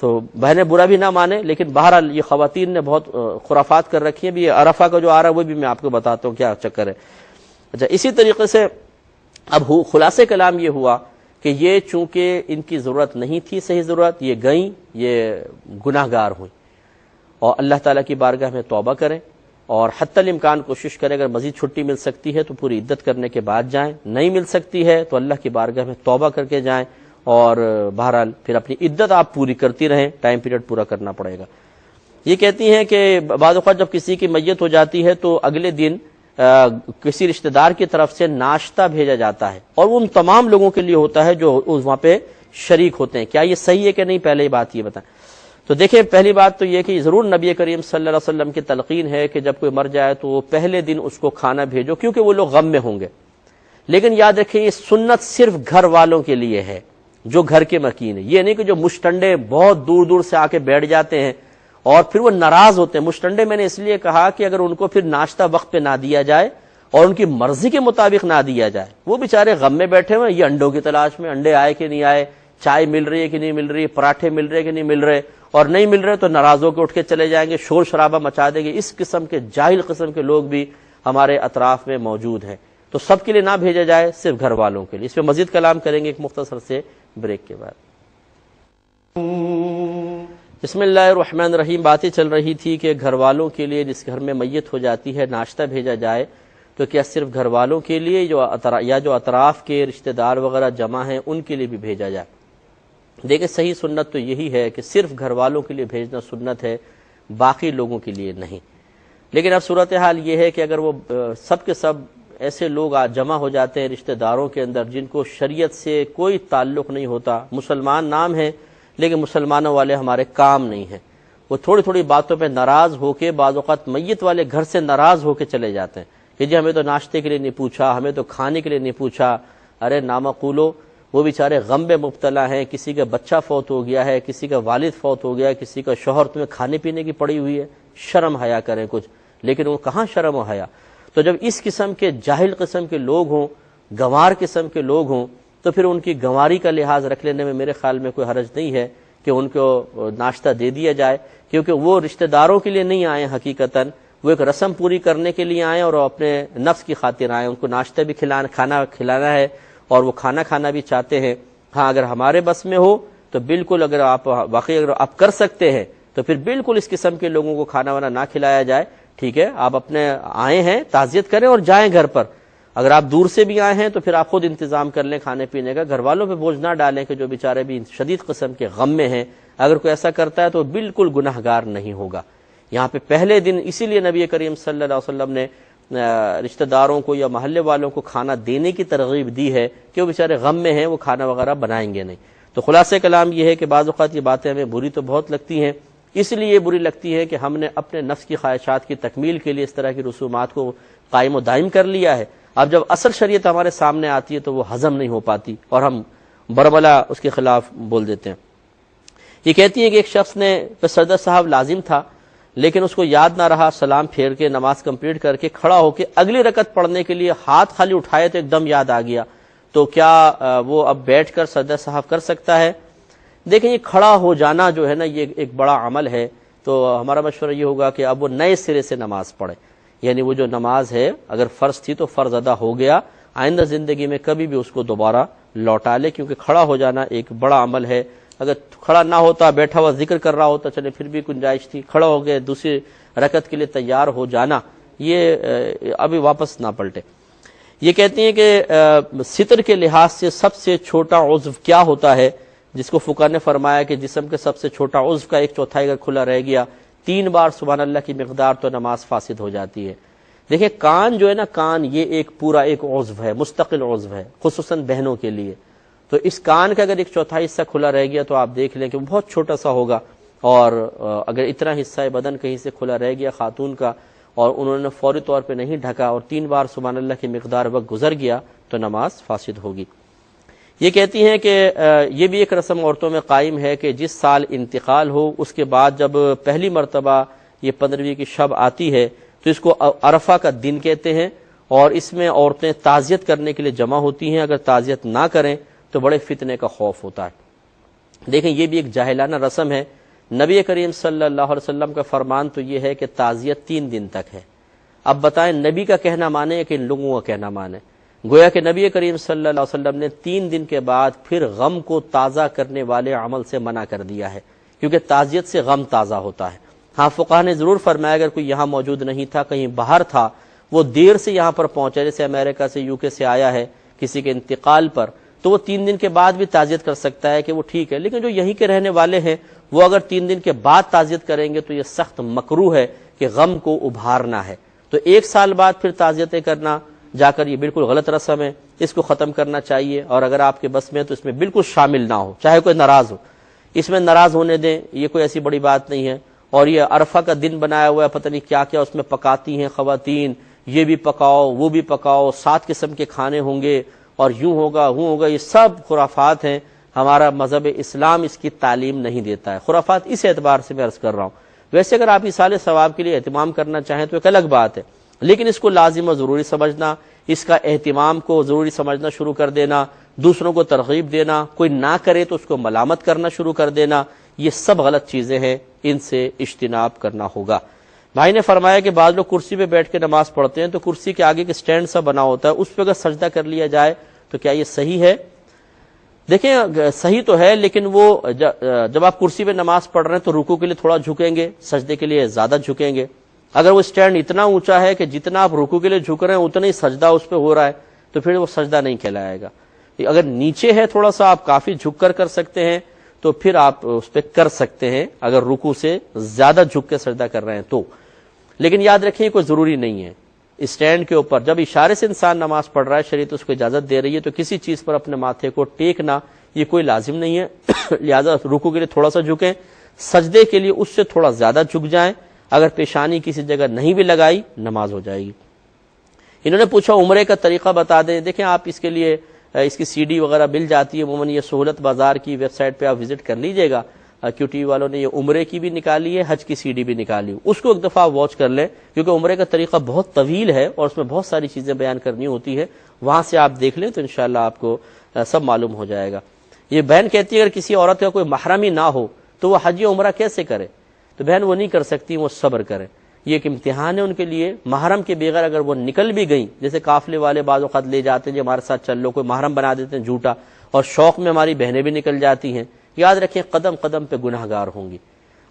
تو بہنیں برا بھی نہ مانے، لیکن بہرحال یہ خواتین نے بہت خرافات کر رکھی ہیں. بھی عرفہ کا جو آ رہا ہے وہ بھی میں آپ کو بتاتا ہوں کیا چکر ہے. اچھا، اسی طریقے سے اب خلاصے کلام یہ ہوا کہ یہ چونکہ ان کی ضرورت نہیں تھی، صحیح ضرورت، یہ گئیں، یہ گناہ گار ہوئیں، اور اللہ تعالیٰ کی بارگاہ میں توبہ کریں اور حتی الامکان کوشش کریں اگر مزید چھٹی مل سکتی ہے تو پوری عدت کرنے کے بعد جائیں، نہیں مل سکتی ہے تو اللہ کی بارگاہ میں توبہ کر کے جائیں اور بہرحال پھر اپنی عدت آپ پوری کرتی رہیں، ٹائم پیریڈ پورا کرنا پڑے گا. یہ کہتی ہیں کہ بعض اوقات جب کسی کی میت ہو جاتی ہے تو اگلے دن کسی رشتہ دار کی طرف سے ناشتہ بھیجا جاتا ہے اور وہ ان تمام لوگوں کے لیے ہوتا ہے جو وہاں پہ شریک ہوتے ہیں. کیا یہ صحیح ہے کہ نہیں؟ پہلے ہی بات یہ بتائیں. تو دیکھیں، پہلی بات تو یہ کہ ضرور نبی کریم صلی اللہ علیہ وسلم کی تلقین ہے کہ جب کوئی مر جائے تو وہ پہلے دن اس کو کھانا بھیجو، کیونکہ وہ لوگ غم میں ہوں گے. لیکن یاد رکھیں یہ سنت صرف گھر والوں کے لیے ہے جو گھر کے مکین ہے. یہ نہیں کہ جو مشٹنڈے بہت دور دور سے آ کے بیٹھ جاتے ہیں اور پھر وہ ناراض ہوتے ہیں. مشٹنڈے میں نے اس لیے کہا کہ اگر ان کو پھر ناشتہ وقت پہ نہ دیا جائے اور ان کی مرضی کے مطابق نہ دیا جائے، وہ بیچارے غم میں بیٹھے ہوئے، یہ انڈوں کی تلاش میں، انڈے آئے کہ نہیں آئے، چائے مل رہی ہے کہ نہیں مل رہی، پراٹھے مل رہے کہ نہیں مل رہے، اور نہیں مل رہے تو ناراض ہو کے اٹھ کے چلے جائیں گے، شور شرابہ مچا دیں گے. اس قسم کے جاہل قسم کے لوگ بھی ہمارے اطراف میں موجود ہیں، تو سب کے لیے نہ بھیجا جائے، صرف گھر والوں کے لیے۔ اس پہ مزید کلام کریں گے ایک مختصر سے بریک کے بعد۔ بسم اللہ الرحمن الرحیم۔ باتیں چل رہی تھی کہ گھر والوں کے لیے جس گھر میں میت ہو جاتی ہے ناشتہ بھیجا جائے تو کیا صرف گھر والوں کے لیے یا جو اطراف کے رشتہ دار وغیرہ جمع ہیں ان کے لیے بھی بھیجا جائے؟ دیکھیں صحیح سنت تو یہی ہے کہ صرف گھر والوں کے لیے بھیجنا سنت ہے، باقی لوگوں کے لیے نہیں۔ لیکن اب صورتحال یہ ہے کہ اگر وہ سب کے سب ایسے لوگ جمع ہو جاتے ہیں رشتہ داروں کے اندر جن کو شریعت سے کوئی تعلق نہیں ہوتا، مسلمان نام ہے لیکن مسلمانوں والے ہمارے کام نہیں ہیں، وہ تھوڑی تھوڑی باتوں پہ ناراض ہو کے بعض اوقات میت والے گھر سے ناراض ہو کے چلے جاتے ہیں کہ جی ہمیں تو ناشتے کے لیے نہیں پوچھا، ہمیں تو کھانے کے لیے نہیں پوچھا۔ ارے نامعقولو، وہ بیچارے غم میں مبتلا ہیں، کسی کا بچہ فوت ہو گیا ہے، کسی کا والد فوت ہو گیا ہے، کسی کا شوہر، تمہیں کھانے پینے کی پڑی ہوئی ہے، شرم حیا کریں کچھ، لیکن وہ کہاں شرم و حیا۔ تو جب اس قسم کے جاہل قسم کے لوگ ہوں، گنوار قسم کے لوگ ہوں، تو پھر ان کی گنواری کا لحاظ رکھ لینے میں میرے خیال میں کوئی حرج نہیں ہے کہ ان کو ناشتہ دے دیا جائے، کیونکہ وہ رشتہ داروں کے لیے نہیں آئے حقیقتاً، وہ ایک رسم پوری کرنے کے لیے آئے اور اپنے نفس کی خاطر آئے، ان کو ناشتہ بھی کھانا کھلانا ہے اور وہ کھانا کھانا بھی چاہتے ہیں۔ ہاں اگر ہمارے بس میں ہو تو بالکل، اگر آپ واقعی اگر آپ کر سکتے ہیں تو پھر بالکل اس قسم کے لوگوں کو کھانا وانا نہ کھلایا جائے، ٹھیک ہے؟ آپ اپنے آئے ہیں تعزیت کریں اور جائیں گھر پر۔ اگر آپ دور سے بھی آئے ہیں تو پھر آپ خود انتظام کر لیں کھانے پینے کا، گھر والوں پہ بوجھ نہ ڈالیں کہ جو بیچارے بھی شدید قسم کے غم میں ہیں۔ اگر کوئی ایسا کرتا ہے تو بالکل گناہگار نہیں ہوگا۔ یہاں پہ پہلے دن اسی لیے نبی کریم صلی اللہ علیہ وسلم نے رشتہ داروں کو یا محلے والوں کو کھانا دینے کی ترغیب دی ہے کہ وہ بیچارے غم میں ہیں، وہ کھانا وغیرہ بنائیں گے نہیں۔ تو خلاصہ کلام یہ ہے کہ بعض اوقات یہ باتیں ہمیں بری تو بہت لگتی ہیں، اس لیے یہ بری لگتی ہے کہ ہم نے اپنے نفس کی خواہشات کی تکمیل کے لیے اس طرح کی رسومات کو قائم و دائم کر لیا ہے۔ اب جب اصل شریعت ہمارے سامنے آتی ہے تو وہ ہضم نہیں ہو پاتی اور ہم برملا اس کے خلاف بول دیتے ہیں۔ یہ کہتی ہیں کہ ایک شخص نے صدر صاحب لازم تھا لیکن اس کو یاد نہ رہا، سلام پھیر کے نماز کمپلیٹ کر کے کھڑا ہو کے اگلی رکعت پڑھنے کے لیے ہاتھ خالی اٹھائے تو ایک دم یاد آ گیا، تو کیا وہ اب بیٹھ کر صدر صاحب کر سکتا ہے؟ دیکھیں یہ کھڑا ہو جانا جو ہے نا یہ ایک بڑا عمل ہے، تو ہمارا مشورہ یہ ہوگا کہ اب وہ نئے سرے سے نماز پڑھے، یعنی وہ جو نماز ہے اگر فرض تھی تو فرض ادا ہو گیا، آئندہ زندگی میں کبھی بھی اس کو دوبارہ لوٹا لے، کیونکہ کھڑا ہو جانا ایک بڑا عمل ہے۔ اگر کھڑا نہ ہوتا، بیٹھا ہوا ذکر کر رہا ہوتا چلے پھر بھی گنجائش تھی، کھڑا ہو گئے دوسری رکعت کے لیے تیار ہو جانا یہ ابھی واپس نہ پلٹے۔ یہ کہتے ہیں کہ ستر کے لحاظ سے سب سے چھوٹا عضو کیا ہوتا ہے، جس کو فقہ نے فرمایا کہ جسم کے سب سے چھوٹا عضو کا 1/4 اگر کھلا رہ گیا 3 بار سبحان اللہ کی مقدار تو نماز فاسد ہو جاتی ہے۔ دیکھیں کان جو ہے نا، کان یہ ایک پورا ایک عضو ہے، مستقل عضو ہے، خصوصاً بہنوں کے لیے۔ تو اس کان کا اگر 1/4 حصہ کھلا رہ گیا تو آپ دیکھ لیں کہ وہ بہت چھوٹا سا ہوگا، اور اگر اتنا حصہ بدن کہیں سے کھلا رہ گیا خاتون کا اور انہوں نے فوری طور پہ نہیں ڈھکا اور 3 بار سبحان اللہ کی مقدار وقت گزر گیا تو نماز فاسد ہوگی۔ یہ کہتی ہیں کہ یہ بھی ایک رسم عورتوں میں قائم ہے کہ جس سال انتقال ہو اس کے بعد جب پہلی مرتبہ یہ 15ویں کی شب آتی ہے تو اس کو عرفہ کا دن کہتے ہیں، اور اس میں عورتیں تعزیت کرنے کے لیے جمع ہوتی ہیں، اگر تعزیت نہ کریں تو بڑے فتنے کا خوف ہوتا ہے۔ دیکھیں یہ بھی ایک جاہلانہ رسم ہے۔ نبی کریم صلی اللہ علیہ وسلم کا فرمان تو یہ ہے کہ تعزیت 3 دن تک ہے۔ اب بتائیں نبی کا کہنا مانے کہ ان لوگوں کا کہنا مانے؟ گویا کہ نبی کریم صلی اللہ علیہ وسلم نے 3 دن کے بعد پھر غم کو تازہ کرنے والے عمل سے منع کر دیا ہے، کیونکہ تعزیت سے غم تازہ ہوتا ہے۔ ہاں فقہ نے ضرور فرمایا اگر کوئی یہاں موجود نہیں تھا، کہیں باہر تھا، وہ دیر سے یہاں پر پہنچا، جیسے امریکہ سے UK سے آیا ہے کسی کے انتقال پر، تو وہ 3 دن کے بعد بھی تعزیت کر سکتا ہے کہ وہ ٹھیک ہے۔ لیکن جو یہیں کے رہنے والے ہیں وہ اگر 3 دن کے بعد تعزیت کریں گے تو یہ سخت مکروہ ہے کہ غم کو ابھارنا ہے۔ تو 1 سال بعد پھر تعزیتیں کرنا جا کر یہ بالکل غلط رسم ہے، اس کو ختم کرنا چاہیے، اور اگر آپ کے بس میں تو اس میں بالکل شامل نہ ہو، چاہے کوئی ناراض ہو، اس میں ناراض ہونے دیں، یہ کوئی ایسی بڑی بات نہیں ہے۔ اور یہ عرفہ کا دن بنایا ہوا ہے، پتہ نہیں کیا کیا اس میں پکاتی ہیں خواتین، یہ بھی پکاؤ وہ بھی پکاؤ، 7 قسم کے کھانے ہوں گے اور یوں ہوگا وہ ہوگا، یہ سب خرافات ہیں۔ ہمارا مذہب اسلام اس کی تعلیم نہیں دیتا ہے، خرافات اس اعتبار سے میں عرض کر رہا ہوں۔ ویسے اگر آپ ایصال ثواب کے لیے اہتمام کرنا چاہیں تو ایک الگ بات ہے، لیکن اس کو لازم اور ضروری سمجھنا، اس کا اہتمام کو ضروری سمجھنا شروع کر دینا، دوسروں کو ترغیب دینا، کوئی نہ کرے تو اس کو ملامت کرنا شروع کر دینا، یہ سب غلط چیزیں ہیں، ان سے اجتناب کرنا ہوگا۔ بھائی نے فرمایا کہ بعض لوگ کرسی پہ بیٹھ کے نماز پڑھتے ہیں تو کرسی کے آگے کے سٹینڈ سا بنا ہوتا ہے، اس پہ اگر سجدہ کر لیا جائے تو کیا یہ صحیح ہے؟ دیکھیں صحیح تو ہے، لیکن وہ جب آپ کرسی پہ نماز پڑھ رہے ہیں تو رکوع کے لیے تھوڑا جھکیں گے، سجدے کے لیے زیادہ جھکیں گے۔ اگر وہ سٹینڈ اتنا اونچا ہے کہ جتنا آپ رکوع کے لیے جھک رہے ہیں اتنا ہی سجدہ اس پہ ہو رہا ہے تو پھر وہ سجدہ نہیں کہلائے گا۔ اگر نیچے ہے تھوڑا سا، آپ کافی جھک کر سکتے ہیں تو پھر آپ اس پہ کر سکتے ہیں، اگر رکوع سے زیادہ جھک کے سجدہ کر رہے ہیں تو۔ لیکن یاد رکھیں کوئی ضروری نہیں ہے، اسٹینڈ کے اوپر جب اشارے سے انسان نماز پڑھ رہا ہے، شریعت اس کو اجازت دے رہی ہے، تو کسی چیز پر اپنے ماتھے کو ٹیکنا یہ کوئی لازم نہیں ہے۔ لہذا رکوع کے لیے تھوڑا سا جھکیں، سجدے کے لیے اس سے تھوڑا زیادہ جھک جائیں، اگر پیشانی کسی جگہ نہیں بھی لگائی نماز ہو جائے گی۔ انہوں نے پوچھا عمرے کا طریقہ بتا دیں۔ دیکھیں آپ اس کے لیے اس کی CD وغیرہ مل جاتی ہے، عموماً یہ سہولت بازار کی ویب سائٹ پہ آپ وزٹ کر لیجئے گا، کیو ٹی وی والوں نے یہ عمرے کی بھی نکالی ہے، حج کی CD بھی نکالی ہے، اس کو ایک دفعہ واچ کر لیں، کیونکہ عمرے کا طریقہ بہت طویل ہے اور اس میں بہت ساری چیزیں بیان کرنی ہوتی ہے، وہاں سے آپ دیکھ لیں تو انشاءاللہ آپ کو سب معلوم ہو جائے گا۔ یہ بہن کہتی ہے اگر کسی عورت کا کوئی محرم ہی نہ ہو تو وہ حج یا عمرہ کیسے کرے؟ تو بہن وہ نہیں کر سکتی، وہ صبر کرے، یہ ایک امتحان ہے ان کے لیے۔ محرم کے بغیر اگر وہ نکل بھی گئیں، جیسے قافلے والے بعض اوقات لے جاتے ہیں جی ہمارے ساتھ چل لو، کوئی محرم بنا دیتے ہیں جھوٹا، اور شوق میں ہماری بہنیں بھی نکل جاتی ہیں، یاد رکھیں قدم قدم پہ گناہ گار ہوں گی۔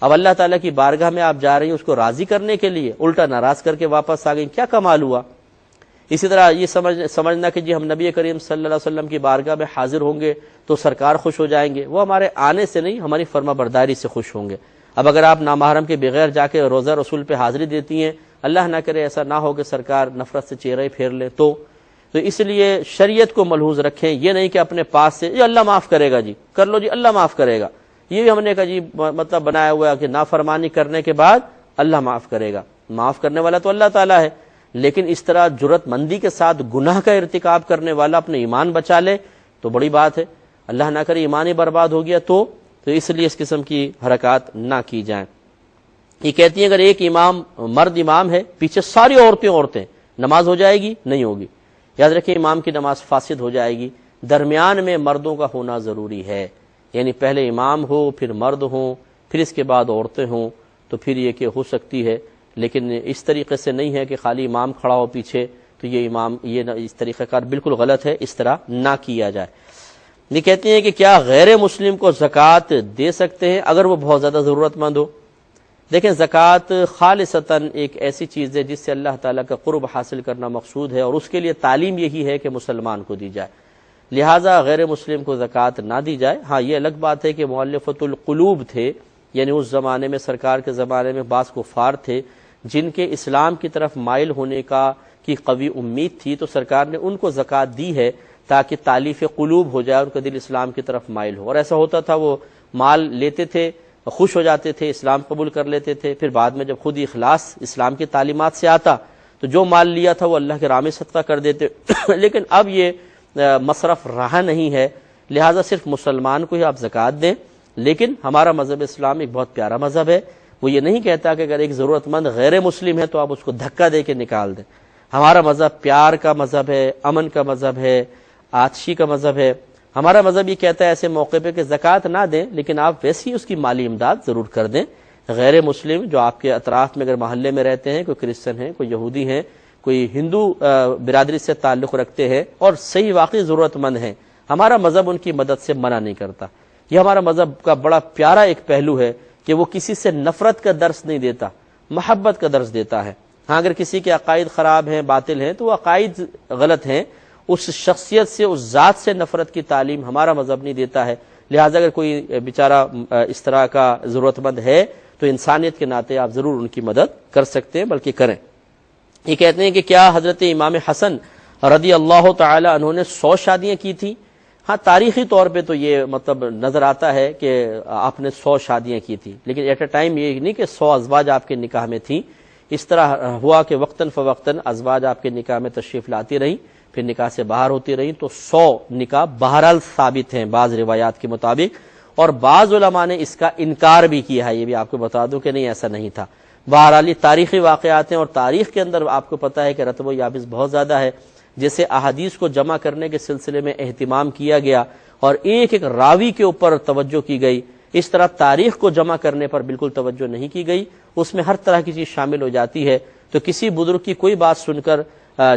اب اللہ تعالیٰ کی بارگاہ میں آپ جا رہی ہیں اس کو راضی کرنے کے لیے، الٹا ناراض کر کے واپس آ گئیں، کیا کمال ہوا؟ اسی طرح یہ سمجھنا کہ جی ہم نبی کریم صلی اللہ علیہ وسلم کی بارگاہ میں حاضر ہوں گے تو سرکار خوش ہو جائیں گے، وہ ہمارے آنے سے نہیں، ہماری فرما برداری سے خوش ہوں گے۔ اب اگر آپ نامحرم کے بغیر جا کے روزہ رسول پہ حاضری دیتی ہیں، اللہ نہ کرے ایسا نہ ہو کہ سرکار نفرت سے چہرے پھیر لے، تو اس لیے شریعت کو ملحوظ رکھیں، یہ نہیں کہ اپنے پاس سے یہ اللہ معاف کرے گا جی، کر لو جی اللہ معاف کرے گا، یہ بھی ہم نے کہا جی مطلب بنایا ہوا ہے کہ نافرمانی کرنے کے بعد اللہ معاف کرے گا، معاف کرنے والا تو اللہ تعالیٰ ہے، لیکن اس طرح جرأت مندی کے ساتھ گناہ کا ارتکاب کرنے والا اپنے ایمان بچا لے تو بڑی بات ہے، اللہ نہ کرے ایمان ہی برباد ہو گیا تو اس لیے اس قسم کی حرکات نہ کی جائیں۔ یہ کہتی ہیں اگر ایک امام مرد امام ہے، پیچھے ساری عورتیں، نماز ہو جائے گی؟ نہیں ہوگی۔ یاد رکھیں امام کی نماز فاسد ہو جائے گی، درمیان میں مردوں کا ہونا ضروری ہے، یعنی پہلے امام ہو پھر مرد ہوں پھر اس کے بعد عورتیں ہوں، تو پھر یہ کہ ہو سکتی ہے، لیکن اس طریقے سے نہیں ہے کہ خالی امام کھڑا ہو پیچھے، تو یہ اس طریقہ کار بالکل غلط ہے، اس طرح نہ کیا جائے۔ یہ کہتے ہیں کہ کیا غیر مسلم کو زکوٰۃ دے سکتے ہیں اگر وہ بہت زیادہ ضرورت مند ہو؟ دیکھیں زکوٰۃ خالصتاً ایک ایسی چیز ہے جس سے اللہ تعالیٰ کا قرب حاصل کرنا مقصود ہے، اور اس کے لیے تعلیم یہی ہے کہ مسلمان کو دی جائے، لہٰذا غیر مسلم کو زکوٰۃ نہ دی جائے۔ ہاں یہ الگ بات ہے کہ مؤلفۃ القلوب تھے، یعنی اس زمانے میں سرکار کے زمانے میں بعض کفار تھے جن کے اسلام کی طرف مائل ہونے کی قوی امید تھی، تو سرکار نے ان کو زکوٰۃ دی ہے تاکہ تالیف قلوب ہو جائے، ان کا دل اسلام کی طرف مائل ہو۔ اور ایسا ہوتا تھا وہ مال لیتے تھے، خوش ہو جاتے تھے، اسلام قبول کر لیتے تھے، پھر بعد میں جب خود اخلاص اسلام کی تعلیمات سے آتا تو جو مال لیا تھا وہ اللہ کے راہ میں صدقہ کر دیتے۔ لیکن اب یہ مصرف رہا نہیں ہے، لہٰذا صرف مسلمان کو ہی آپ زکوٰۃ دیں۔ لیکن ہمارا مذہب اسلام ایک بہت پیارا مذہب ہے، وہ یہ نہیں کہتا کہ اگر ایک ضرورت مند غیر مسلم ہے تو آپ اس کو دھکا دے کے نکال دیں۔ ہمارا مذہب پیار کا مذہب ہے، امن کا مذہب ہے، آتشی کا مذہب ہے۔ ہمارا مذہب یہ کہتا ہے ایسے موقع پہ کہ زکوٰۃ نہ دیں، لیکن آپ ویسی اس کی مالی امداد ضرور کر دیں۔ غیر مسلم جو آپ کے اطراف میں اگر محلے میں رہتے ہیں، کوئی کرسچن ہیں، کوئی یہودی ہیں، کوئی ہندو برادری سے تعلق رکھتے ہیں اور صحیح واقعی ضرورت مند ہیں، ہمارا مذہب ان کی مدد سے منع نہیں کرتا۔ یہ ہمارا مذہب کا بڑا پیارا ایک پہلو ہے کہ وہ کسی سے نفرت کا درس نہیں دیتا، محبت کا درس دیتا ہے۔ ہاں اگر کسی کے عقائد خراب ہیں، باطل ہیں، تو وہ عقائد غلط ہیں، اس شخصیت سے، اس ذات سے نفرت کی تعلیم ہمارا مذہب نہیں دیتا ہے۔ لہٰذا اگر کوئی بیچارہ اس طرح کا ضرورت مند ہے تو انسانیت کے ناطے آپ ضرور ان کی مدد کر سکتے ہیں، بلکہ کریں۔ یہ کہتے ہیں کہ کیا حضرت امام حسن رضی اللہ تعالی عنہ نے 100 شادیاں کی تھیں؟ ہاں تاریخی طور پہ تو یہ مطلب نظر آتا ہے کہ آپ نے 100 شادیاں کی تھی، لیکن ایٹ اے ٹائم یہ نہیں کہ 100 ازواج آپ کے نکاح میں تھیں۔ اس طرح ہوا کہ وقتاً فوقتاً ازواج آپ کے نکاح میں تشریف لاتی رہیں، پھر نکاح سے باہر ہوتی رہیں، تو 100 نکاح بہرحال ثابت ہیں بعض روایات کے مطابق، اور بعض علماء نے اس کا انکار بھی کیا ہے، یہ بھی آپ کو بتا دوں کہ نہیں ایسا نہیں تھا۔ بہرحال یہ تاریخی واقعات ہیں، اور تاریخ کے اندر آپ کو پتہ ہے کہ رتب و یابس بہت زیادہ ہے۔ جیسے احادیث کو جمع کرنے کے سلسلے میں اہتمام کیا گیا اور ایک ایک راوی کے اوپر توجہ کی گئی، اس طرح تاریخ کو جمع کرنے پر بالکل توجہ نہیں کی گئی، اس میں ہر طرح کی چیز شامل ہو جاتی ہے۔ تو کسی بزرگ کی کوئی بات سن کر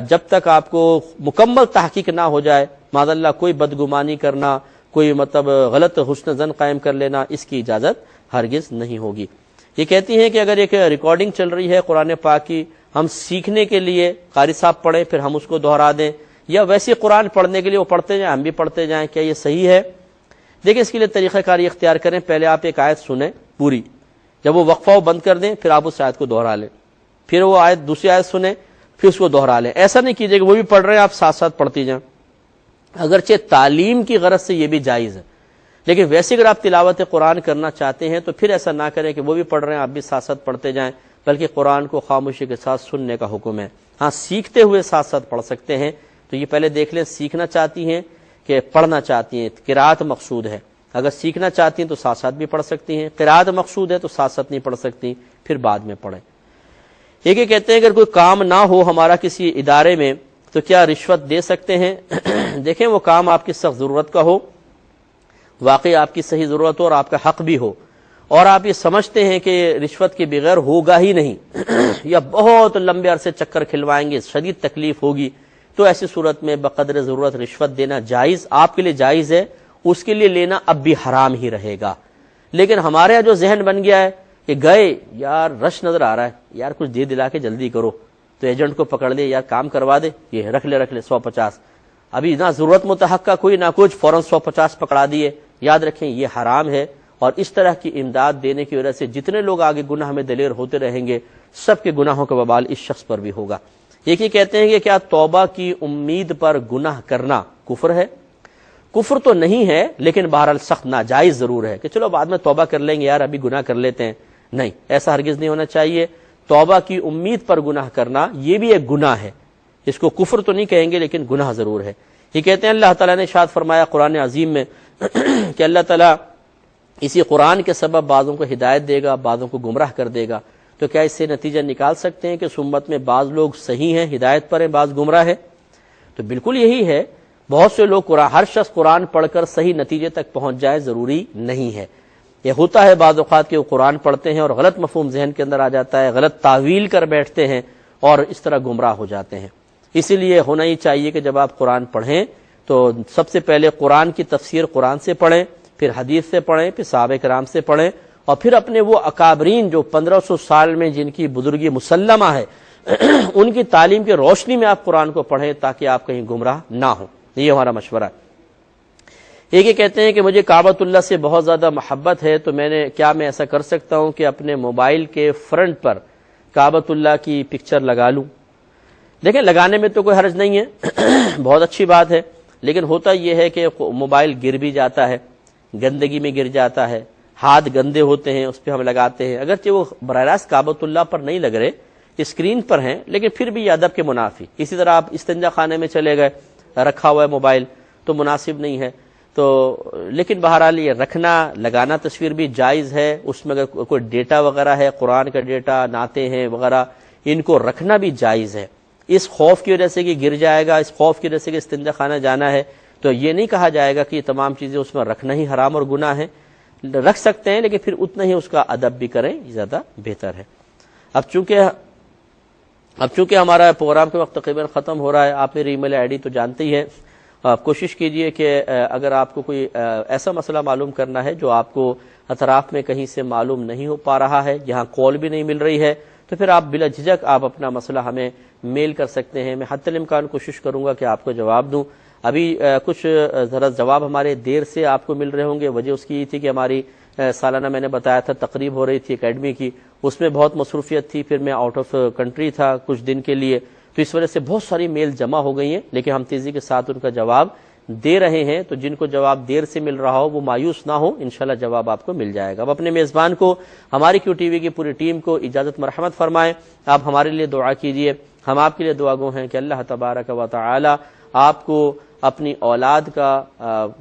جب تک آپ کو مکمل تحقیق نہ ہو جائے، معاذ اللہ کوئی بدگمانی کرنا، کوئی مطلب غلط حسن ظن قائم کر لینا، اس کی اجازت ہرگز نہیں ہوگی۔ یہ کہتی ہیں کہ اگر ایک ریکارڈنگ چل رہی ہے قرآن پاک کی، ہم سیکھنے کے لیے قاری صاحب پڑھیں پھر ہم اس کو دہرا دیں، یا ویسے قرآن پڑھنے کے لیے وہ پڑھتے جائیں ہم بھی پڑھتے جائیں، کیا یہ صحیح ہے؟ دیکھیں اس کے لیے طریقہ کاری اختیار کریں، پہلے آپ ایک آیت سنیں پوری، جب وہ وقفہ بند کر دیں پھر آپ اس آیت کو دہرا لیں، پھر وہ آیت دوسری آیت سنیں پھر اس کو دہرا لیں۔ ایسا نہیں کیجیے کہ وہ بھی پڑھ رہے ہیں آپ ساتھ ساتھ پڑھتی جائیں، اگرچہ تعلیم کی غرض سے یہ بھی جائز ہے، لیکن ویسے اگر آپ تلاوت قرآن کرنا چاہتے ہیں تو پھر ایسا نہ کریں کہ وہ بھی پڑھ رہے ہیں آپ بھی ساتھ ساتھ پڑھتے جائیں، بلکہ قرآن کو خاموشی کے ساتھ سننے کا حکم ہے۔ ہاں سیکھتے ہوئے ساتھ ساتھ پڑھ سکتے ہیں، تو یہ پہلے دیکھ لیں سیکھنا چاہتی ہیں کہ پڑھنا چاہتی ہیں، قرات مقصود ہے۔ اگر سیکھنا چاہتی ہیں تو ساتھ ساتھ بھی پڑھ سکتی ہیں، قرات مقصود ہے تو ساتھ ساتھ نہیں پڑھ سکتی، پھر بعد میں پڑھیں۔ ایک یہ کہتے ہیں اگر کوئی کام نہ ہو ہمارا کسی ادارے میں تو کیا رشوت دے سکتے ہیں؟ دیکھیں وہ کام آپ کی سخت ضرورت کا ہو، واقعی آپ کی صحیح ضرورت ہو اور آپ کا حق بھی ہو، اور آپ یہ سمجھتے ہیں کہ رشوت کے بغیر ہوگا ہی نہیں یا بہت لمبے عرصے چکر کھلوائیں گے، شدید تکلیف ہوگی، تو ایسی صورت میں بقدر ضرورت رشوت دینا جائز، آپ کے لیے جائز ہے، اس کے لیے لینا اب بھی حرام ہی رہے گا۔ لیکن ہمارے یہاں جو ذہن بن گیا ہے کہ گئے یار رش نظر آ رہا ہے، یار کچھ دے دلا کے جلدی کرو، تو ایجنٹ کو پکڑ لے، یار کام کروا دے، یہ رکھ لے 150، ابھی نہ ضرورت متحق کا کوئی نہ کچھ، فوراً 150 پکڑا دیے۔ یاد رکھیں یہ حرام ہے، اور اس طرح کی امداد دینے کی وجہ سے جتنے لوگ آگے گناہ میں دلیر ہوتے رہیں گے، سب کے گناہوں کا وبال اس شخص پر بھی ہوگا۔ یہ کہتے ہیں کہ کیا توبہ کی امید پر گناہ کرنا کفر ہے؟ کفر تو نہیں ہے، لیکن بہرحال سخت ناجائز ضرور ہے کہ چلو بعد میں توبہ کر لیں گے، یار ابھی گناہ کر لیتے ہیں، نہیں، ایسا ہرگز نہیں ہونا چاہیے۔ توبہ کی امید پر گناہ کرنا یہ بھی ایک گناہ ہے، اس کو کفر تو نہیں کہیں گے لیکن گناہ ضرور ہے۔ یہ کہتے ہیں اللہ تعالیٰ نے ارشاد فرمایا قرآن عظیم میں کہ اللہ تعالیٰ اسی قرآن کے سبب بعضوں کو ہدایت دے گا، بعضوں کو گمراہ کر دے گا، تو کیا اس سے نتیجہ نکال سکتے ہیں کہ اس امت میں بعض لوگ صحیح ہیں، ہدایت پر ہیں، بعض گمراہ ہیں؟ تو بالکل یہی ہے، بہت سے لوگ ہر شخص قرآن پڑھ کر صحیح نتیجے تک پہنچ جائے ضروری نہیں ہے۔ یہ ہوتا ہے بعض اوقات کہ وہ قرآن پڑھتے ہیں اور غلط مفہوم ذہن کے اندر آ جاتا ہے، غلط تعویل کر بیٹھتے ہیں اور اس طرح گمراہ ہو جاتے ہیں۔ اسی لیے ہونا ہی چاہیے کہ جب آپ قرآن پڑھیں تو سب سے پہلے قرآن کی تفسیر قرآن سے پڑھیں، پھر حدیث سے پڑھیں، پھر صحابہ کرام سے پڑھیں، اور پھر اپنے وہ اکابرین جو 1500 سال میں جن کی بزرگی مسلمہ ہے ان کی تعلیم کی روشنی میں آپ قرآن کو پڑھیں تاکہ آپ کہیں گمراہ نہ ہوں۔ یہ ہمارا مشورہ ہے۔ ایک یہ کہتے ہیں کہ مجھے کعبۃ اللہ سے بہت زیادہ محبت ہے، تو کیا میں ایسا کر سکتا ہوں کہ اپنے موبائل کے فرنٹ پر کعبۃ اللہ کی پکچر لگا لوں؟ دیکھیں لگانے میں تو کوئی حرج نہیں ہے، بہت اچھی بات ہے، لیکن ہوتا یہ ہے کہ موبائل گر بھی جاتا ہے، گندگی میں گر جاتا ہے، ہاتھ گندے ہوتے ہیں، اس پہ ہم لگاتے ہیں، اگرچہ وہ براہ راست کعبۃ اللہ پر نہیں لگ رہے، اسکرین پر ہیں، لیکن پھر بھی یہ ادب کے منافی۔ اسی طرح آپ استنجا خانے میں چلے گئے، رکھا ہوا ہے موبائل، تو مناسب نہیں ہے، تو لیکن بہرحال یہ رکھنا لگانا تصویر بھی جائز ہے، اس میں اگر کوئی ڈیٹا وغیرہ ہے، قرآن کا ڈیٹا، نعتیں ہیں وغیرہ، ان کو رکھنا بھی جائز ہے۔ اس خوف کی وجہ سے کہ گر جائے گا، اس خوف کی وجہ سے کہ استنجا خانہ جانا ہے، تو یہ نہیں کہا جائے گا کہ یہ تمام چیزیں اس میں رکھنا ہی حرام اور گناہ ہے، رکھ سکتے ہیں لیکن پھر اتنا ہی اس کا ادب بھی کریں، یہ زیادہ بہتر ہے۔ اب چونکہ ہمارا پروگرام کے وقت تقریباً ختم ہو رہا ہے، آپ میری ای میل آئی ڈی تو جانتے ہی ہیں، آپ کوشش کیجئے کہ اگر آپ کو کوئی ایسا مسئلہ معلوم کرنا ہے جو آپ کو اطراف میں کہیں سے معلوم نہیں ہو پا رہا ہے، یہاں کال بھی نہیں مل رہی ہے، تو پھر آپ بلا جھجک آپ اپنا مسئلہ ہمیں میل کر سکتے ہیں، میں حتی الامکان کوشش کروں گا کہ آپ کو جواب دوں۔ ابھی کچھ ذرا جواب ہمارے دیر سے آپ کو مل رہے ہوں گے، وجہ اس کی یہ تھی کہ ہماری سالانہ میں نے بتایا تھا تقریب ہو رہی تھی اکیڈمی کی، اس میں بہت مصروفیت تھی، پھر میں آؤٹ آف کنٹری تھا کچھ دن کے لیے، تو اس وجہ سے بہت ساری میل جمع ہو گئی ہیں، لیکن ہم تیزی کے ساتھ ان کا جواب دے رہے ہیں، تو جن کو جواب دیر سے مل رہا ہو وہ مایوس نہ ہو، انشاءاللہ جواب آپ کو مل جائے گا۔ اب اپنے میزبان کو، ہماری کیو ٹی وی کی پوری ٹیم کو اجازت مرحمت فرمائیں، آپ ہمارے لیے دعا کیجئے، ہم آپ کے لیے دعا گو ہیں کہ اللہ تبارک و تعالی آپ کو اپنی اولاد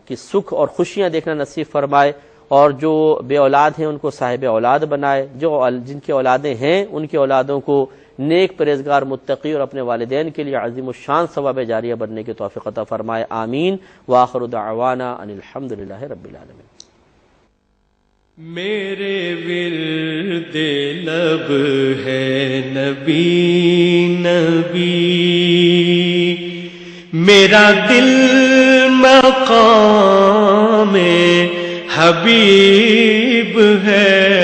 کی سکھ اور خوشیاں دیکھنا نصیب فرمائے، اور جو بے اولاد ہیں ان کو صاحب اولاد بنائے، جن کی اولادیں ہیں ان کی اولادوں کو نیک پرہیزگار متقی اور اپنے والدین کے لیے عظیم الشان ثواب جاریہ بننے کی توفیق عطا فرمائے، آمین۔ وآخر دعوانا ان الحمد للہ رب العالمین۔ میرے ورد لب ہے نبی نبی، میرا دل مقام حبیب ہے،